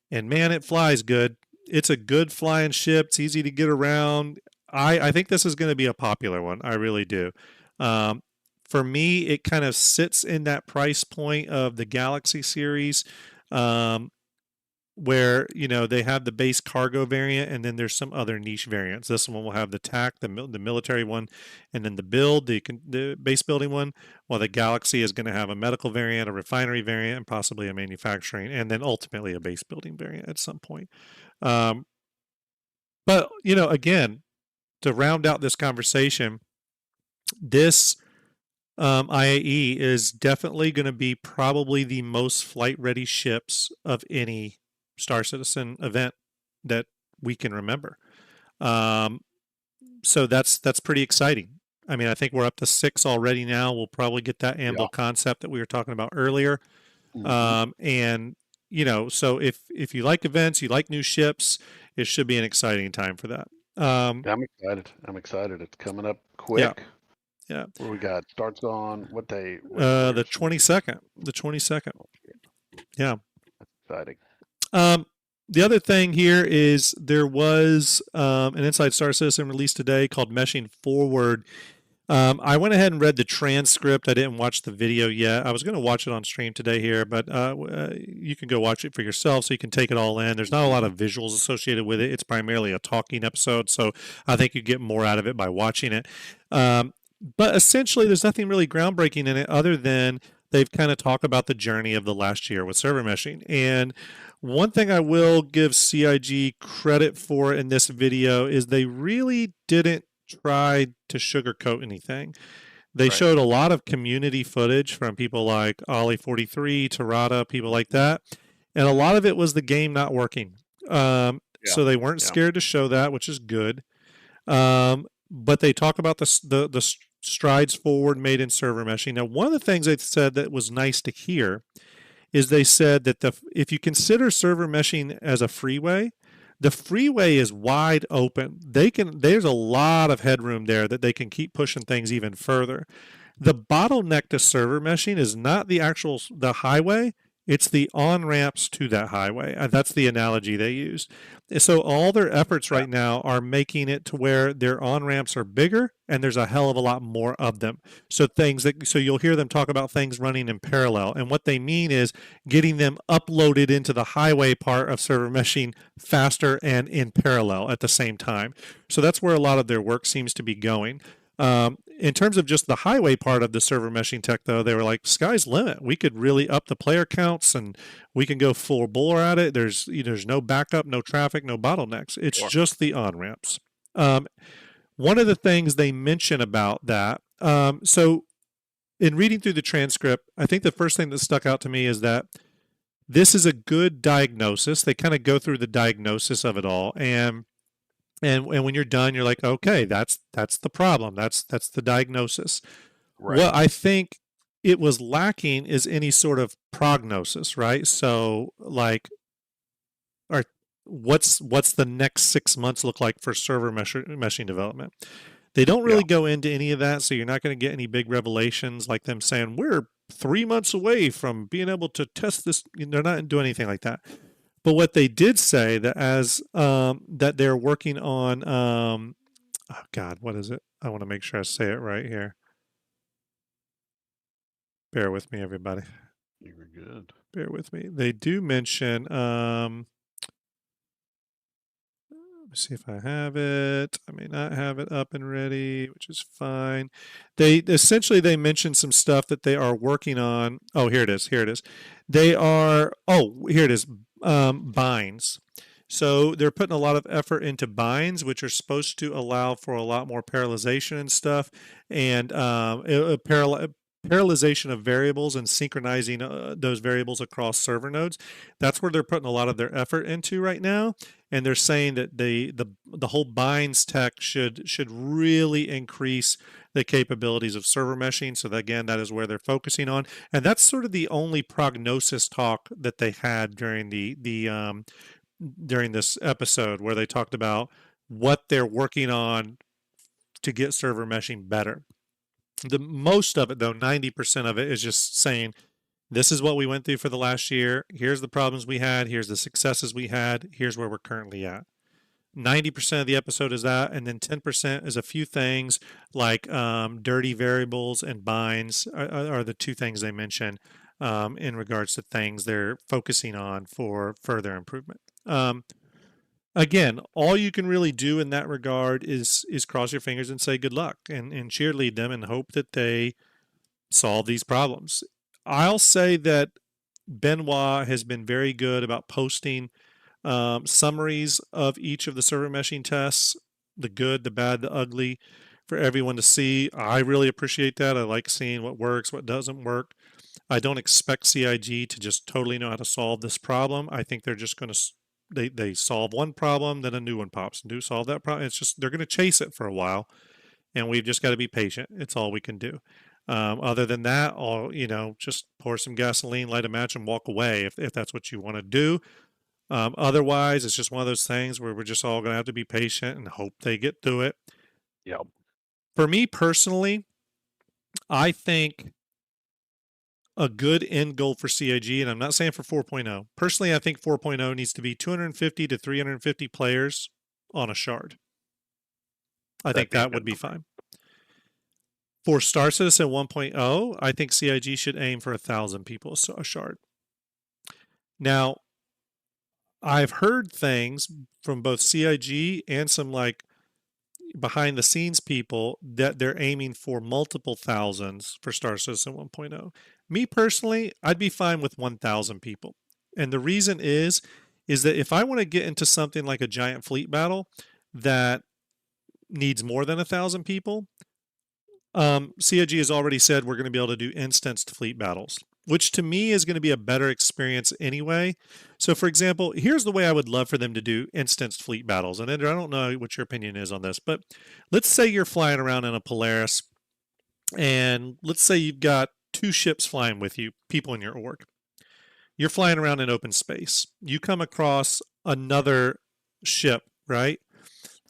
and man, it flies good. It's a good flying ship. It's easy to get around. I think this is going to be a popular one. I really do. For me, it kind of sits in that price point of the Galaxy series, where they have the base cargo variant, and then there's some other niche variants. This one will have the TAC, the military one, and then the build, the base building one, while the Galaxy is going to have a medical variant, a refinery variant, and possibly a manufacturing, and then ultimately a base building variant at some point. But, again, to round out this conversation, this IAE is definitely going to be probably the most flight ready ships of any Star Citizen event that we can remember. So that's pretty exciting. I mean, I think we're up to 6 already now. We'll probably get that Anvil concept that we were talking about earlier. And so if you like events, you like new ships, it should be an exciting time for that. I'm excited. It's coming up quick. Yeah. What we got? Starts on what day? The 22nd. The 22nd. Yeah. That's exciting. The other thing here is there was an Inside Star Citizen released today called Meshing Forward. I went ahead and read the transcript. I didn't watch the video yet. I was going to watch it on stream today here, but you can go watch it for yourself so you can take it all in. There's not a lot of visuals associated with it. It's primarily a talking episode, so I think you get more out of it by watching it. But essentially, there's nothing really groundbreaking in it other than they've kind of talked about the journey of the last year with server meshing. And one thing I will give CIG credit for in this video is they really didn't try to sugarcoat anything. They showed a lot of community footage from people like Ollie43, Tarada, people like that. And a lot of it was the game not working. So they weren't scared to show that, which is good. But they talk about the strides forward made in server meshing. Now, one of the things they said that was nice to hear is they said that if you consider server meshing as a freeway, the freeway is wide open. There's a lot of headroom there that they can keep pushing things even further. The bottleneck to server meshing is not the highway, it's the on-ramps to that highway. That's the analogy they use. So all their efforts right now are making it to where their on-ramps are bigger and there's a hell of a lot more of them. So you'll hear them talk about things running in parallel. And what they mean is getting them uploaded into the highway part of server meshing faster and in parallel at the same time. So that's where a lot of their work seems to be going. In terms of just the highway part of the server meshing tech, though, they were like, sky's limit. We could really up the player counts and we can go full bore at it. There's no backup, no traffic, no bottlenecks. It's just the on-ramps. One of the things they mention about that, so in reading through the transcript, I think the first thing that stuck out to me is that this is a good diagnosis. They kind of go through the diagnosis of it all, and when you're done, you're like, okay, that's the problem. That's the diagnosis. What I think it was lacking is any sort of prognosis, right? So, like, what's the next 6 months look like for server meshing development? They don't really go into any of that, so you're not going to get any big revelations like them saying we're 3 months away from being able to test this. They're not doing anything like that. But what they did say that that they're working on, oh God, what is it? I want to make sure I say it right here. Bear with me, everybody. You're good. Bear with me. They do mention, let me see if I have it. I may not have it up and ready, which is fine. They mention some stuff that they are working on. Oh, here it is. Here it is. Binds. So they're putting a lot of effort into binds, which are supposed to allow for a lot more parallelization and stuff, and parallelization of variables and synchronizing those variables across server nodes. That's where they're putting a lot of their effort into right now. And they're saying that the whole binds tech should really increase the capabilities of server meshing. So that, again, that is where they're focusing on. And that's sort of the only prognosis talk that they had during during this episode, where they talked about what they're working on to get server meshing better. The most of it, though, 90% of it is just saying, this is what we went through for the last year. Here's the problems we had. Here's the successes we had. Here's where we're currently at. 90% of the episode is that, and then 10% is a few things like dirty variables and binds are the two things they mention in regards to things they're focusing on for further improvement. Again, all you can really do in that regard is cross your fingers and say good luck and cheerlead them and hope that they solve these problems. I'll say that Benoit has been very good about posting summaries of each of the server meshing tests, the good, the bad, the ugly, for everyone to see. I really appreciate that. I like seeing what works, what doesn't work. I don't expect CIG to just totally know how to solve this problem. I think they're just going to they solve one problem, then a new one pops and do solve that problem. It's just they're going to chase it for a while, and we've just got to be patient. It's all we can do. Other than that, just pour some gasoline, light a match, and walk away if that's what you want to do. Otherwise, it's just one of those things where we're just all going to have to be patient and hope they get through it. Yep. For me personally, I think a good end goal for CIG, and I'm not saying for 4.0. Personally, I think 4.0 needs to be 250 to 350 players on a shard. I think that would be fine. For Star Citizen 1.0, I think CIG should aim for 1,000 people a shard. Now, I've heard things from both CIG and some like behind the scenes people that they're aiming for multiple thousands for Star Citizen 1.0. Me personally, I'd be fine with 1,000 people. And the reason is that if I want to get into something like a giant fleet battle that needs more than 1,000 people, CIG has already said we're going to be able to do instanced fleet battles, which to me is going to be a better experience anyway. So, for example, here's the way I would love for them to do instanced fleet battles. And Andrew, I don't know what your opinion is on this, but let's say you're flying around in a Polaris, and let's say you've got 2 ships flying with you, people in your org. You're flying around in open space. You come across another ship, right?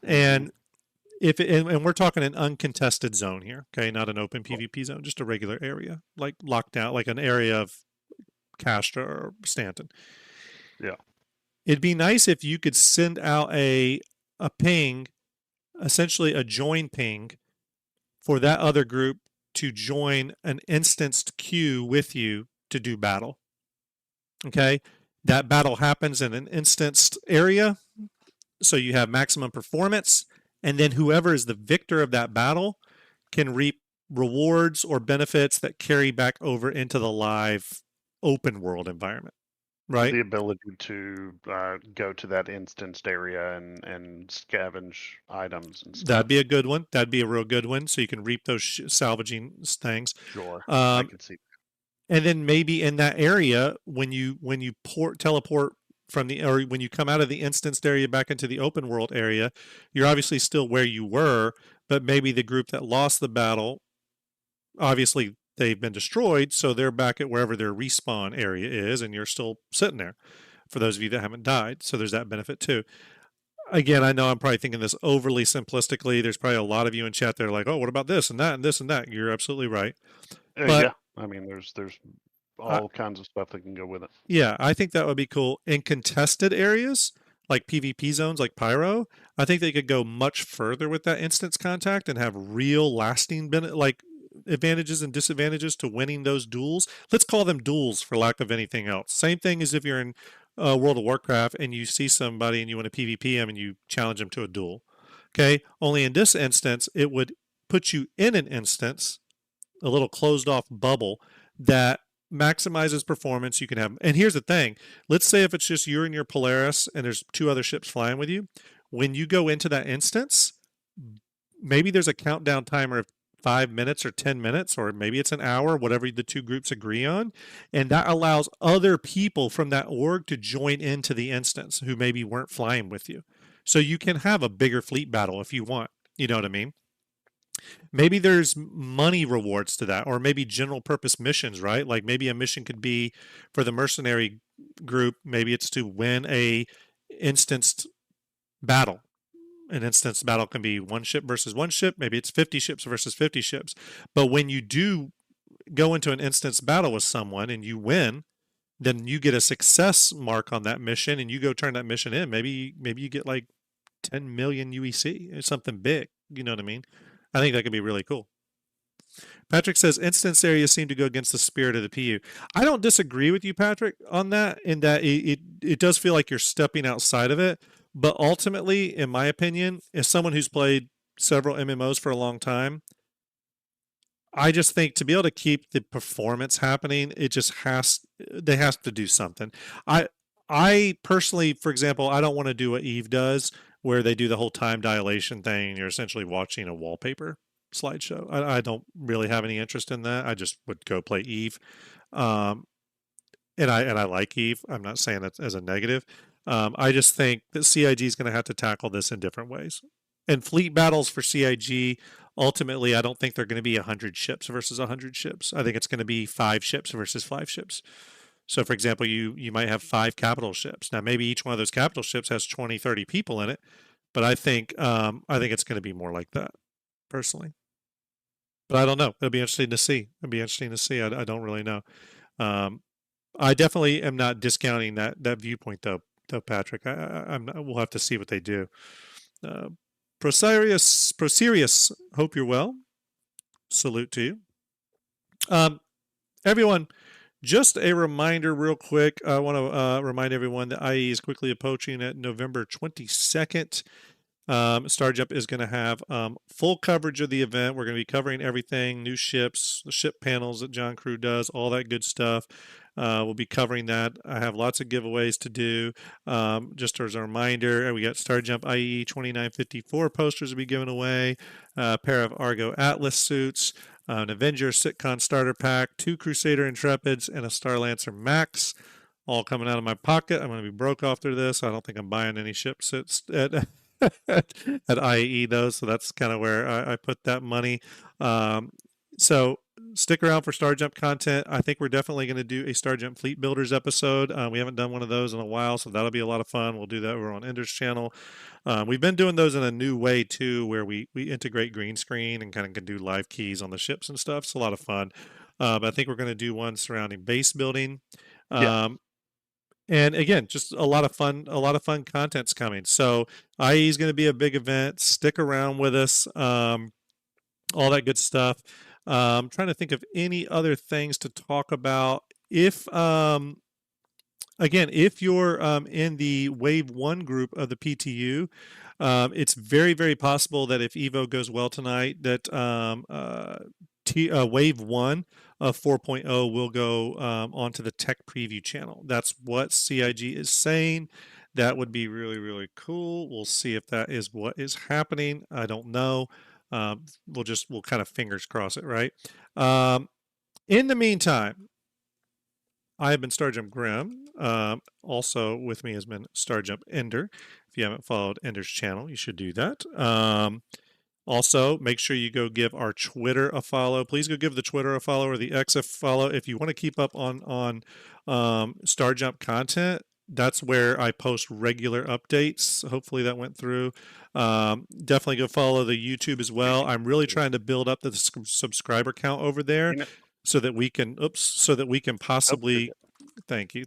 And and we're talking an uncontested zone here, okay? Not an open PvP zone, just a regular area, like locked down, like an area of Castra or Stanton. Yeah. It'd be nice if you could send out a ping, essentially a join ping, for that other group to join an instanced queue with you to do battle. Okay? That battle happens in an instanced area, so you have maximum performance. And then whoever is the victor of that battle can reap rewards or benefits that carry back over into the live open world environment, right? The ability to go to that instanced area and scavenge items and stuff. That'd be a good one. That'd be a real good one. So you can reap those salvaging things. Sure, I can see. And then maybe in that area, when you teleport from or when you come out of the instanced area back into the open world area, you're obviously still where you were, but maybe the group that lost the battle, obviously they've been destroyed, so they're back at wherever their respawn area is, and you're still sitting there, for those of you that haven't died. So there's that benefit too. Again, I know I'm probably thinking this overly simplistically. There's probably a lot of you in chat that are like, oh, what about this and that and this and that? You're absolutely right. Yeah, I mean, there's all kinds of stuff that can go with it. Yeah, I think that would be cool. In contested areas, like PvP zones like Pyro, I think they could go much further with that instance contact and have real lasting advantages and disadvantages to winning those duels. Let's call them duels for lack of anything else. Same thing as if you're in World of Warcraft and you see somebody and you want to PvP them and you challenge them to a duel. Okay, only in this instance, it would put you in an instance, a little closed off bubble that maximizes performance. You can have, and here's the thing, let's say if it's just you and your Polaris and there's 2 other ships flying with you, when you go into that instance, maybe there's a countdown timer of 5 minutes or 10 minutes, or maybe it's an hour, whatever the 2 groups agree on, and that allows other people from that org to join into the instance who maybe weren't flying with you, so you can have a bigger fleet battle if you want. You know what I mean? Maybe there's money rewards to that, or maybe general purpose missions, right? Like maybe a mission could be for the mercenary group, maybe it's to win a instanced battle. An instanced battle can be 1 ship versus 1 ship, maybe it's 50 ships versus 50 ships. But when you do go into an instanced battle with someone and you win, then you get a success mark on that mission and you go turn that mission in. Maybe you get like 10 million UEC or something big. You know what I mean? I think that could be really cool. Patrick says instance areas seem to go against the spirit of the PU. I don't disagree with you, Patrick, on that, in that it does feel like you're stepping outside of it. But ultimately, in my opinion, as someone who's played several MMOs for a long time, I just think to be able to keep the performance happening, they have to do something. I personally, for example, I don't want to do what Eve does, where they do the whole time dilation thing. And you're essentially watching a wallpaper slideshow. I don't really have any interest in that. I just would go play Eve. Um, and I like Eve. I'm not saying that as a negative. I just think that CIG is going to have to tackle this in different ways. And fleet battles for CIG, ultimately, I don't think they're going to be 100 ships versus 100 ships. I think it's going to be 5 ships versus 5 ships. So, for example, you might have 5 capital ships. Now, maybe each one of those capital ships has 20, 30 people in it, but I think it's going to be more like that, personally. But I don't know. It'll be interesting to see. I don't really know. I definitely am not discounting that viewpoint though, Patrick. We'll have to see what they do. Proserius, hope you're well. Salute to you. Everyone, just a reminder real quick. I want to remind everyone that IE is quickly approaching at November 22nd. STARJUMP is going to have full coverage of the event. We're going to be covering everything, new ships, the ship panels that John Crew does, all that good stuff. We'll be covering that. I have lots of giveaways to do. Just as a reminder, we got STARJUMP IE 2954 posters to be given away, a pair of Argo Atlas suits, an Avenger Sitcon starter pack, 2 Crusader Intrepids, and a Starlancer Max, all coming out of my pocket. I'm going to be broke after this. I don't think I'm buying any ships at IE though, so that's kind of where I put that money. So stick around for STARJUMP content. I think we're definitely going to do a STARJUMP Fleet Builders episode. We haven't done one of those in a while, so that'll be a lot of fun. We'll do that over on Ender's channel. We've been doing those in a new way too, where we integrate green screen and kind of can do live keys on the ships and stuff. It's a lot of fun. But I think we're going to do one surrounding base building. And again, just a lot of fun content's coming. So IE is going to be a big event. Stick around with us. All that good stuff. I'm trying to think of any other things to talk about. If if you're in the Wave 1 group of the PTU, it's very, very possible that if Evo goes well tonight, that Wave 1 of 4.0 will go onto the Tech Preview channel. That's what CIG is saying. That would be really, really cool. We'll see if that is what is happening. I don't know. We'll kind of fingers cross it, right? In the meantime, I have been STARJUMP Grim. Also with me has been STARJUMP Ender. If you haven't followed Ender's channel, you should do that. Also, make sure you go give our Twitter a follow. Please go give the Twitter a follow or the X a follow. If you want to keep up on STARJUMP content, that's where I post regular updates. Hopefully that went through. Definitely go follow the YouTube as well. I'm really trying to build up the subscriber count over there so that we can possibly thank you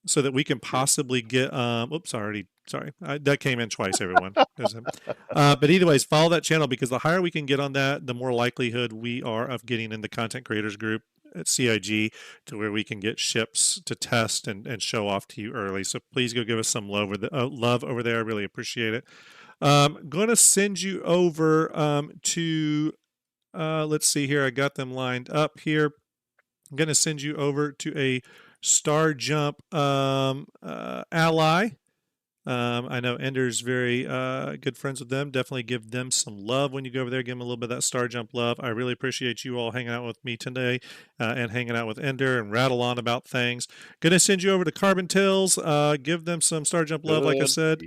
so that we can possibly get that came in twice, everyone. But either ways, follow that channel, because the higher we can get on that, the more likelihood we are of getting in the content creators group at CIG, to where we can get ships to test and show off to you early. So please go give us some love over there. I really appreciate it. Going to send you over to let's see here. I got them lined up here. I'm going to send you over to a STARJUMP ally. I know Ender's very good friends with them. Definitely give them some love when you go over there. Give them a little bit of that STARJUMP love. I really appreciate you all hanging out with me today and hanging out with Ender and rattle on about things. Going to send you over to Carbon Tales. Give them some STARJUMP love, like I said.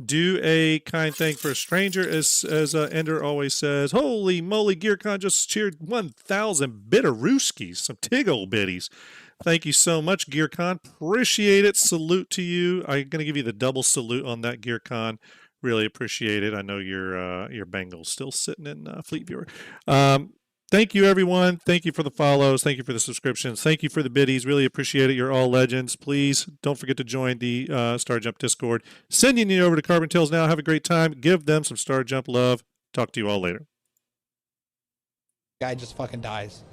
Do a kind thing for a stranger, as Ender always says. Holy moly, GearCon just cheered 1,000 bitterooskies, some tig old biddies. Thank you so much, GearCon. Appreciate it. Salute to you. I'm going to give you the double salute on that, GearCon. Really appreciate it. I know your Bengal's still sitting in Fleet Viewer. Thank you, everyone. Thank you for the follows. Thank you for the subscriptions. Thank you for the biddies. Really appreciate it. You're all legends. Please don't forget to join the STARJUMP Discord. Sending you over to Carbon Tales now. Have a great time. Give them some STARJUMP love. Talk to you all later. Guy just fucking dies.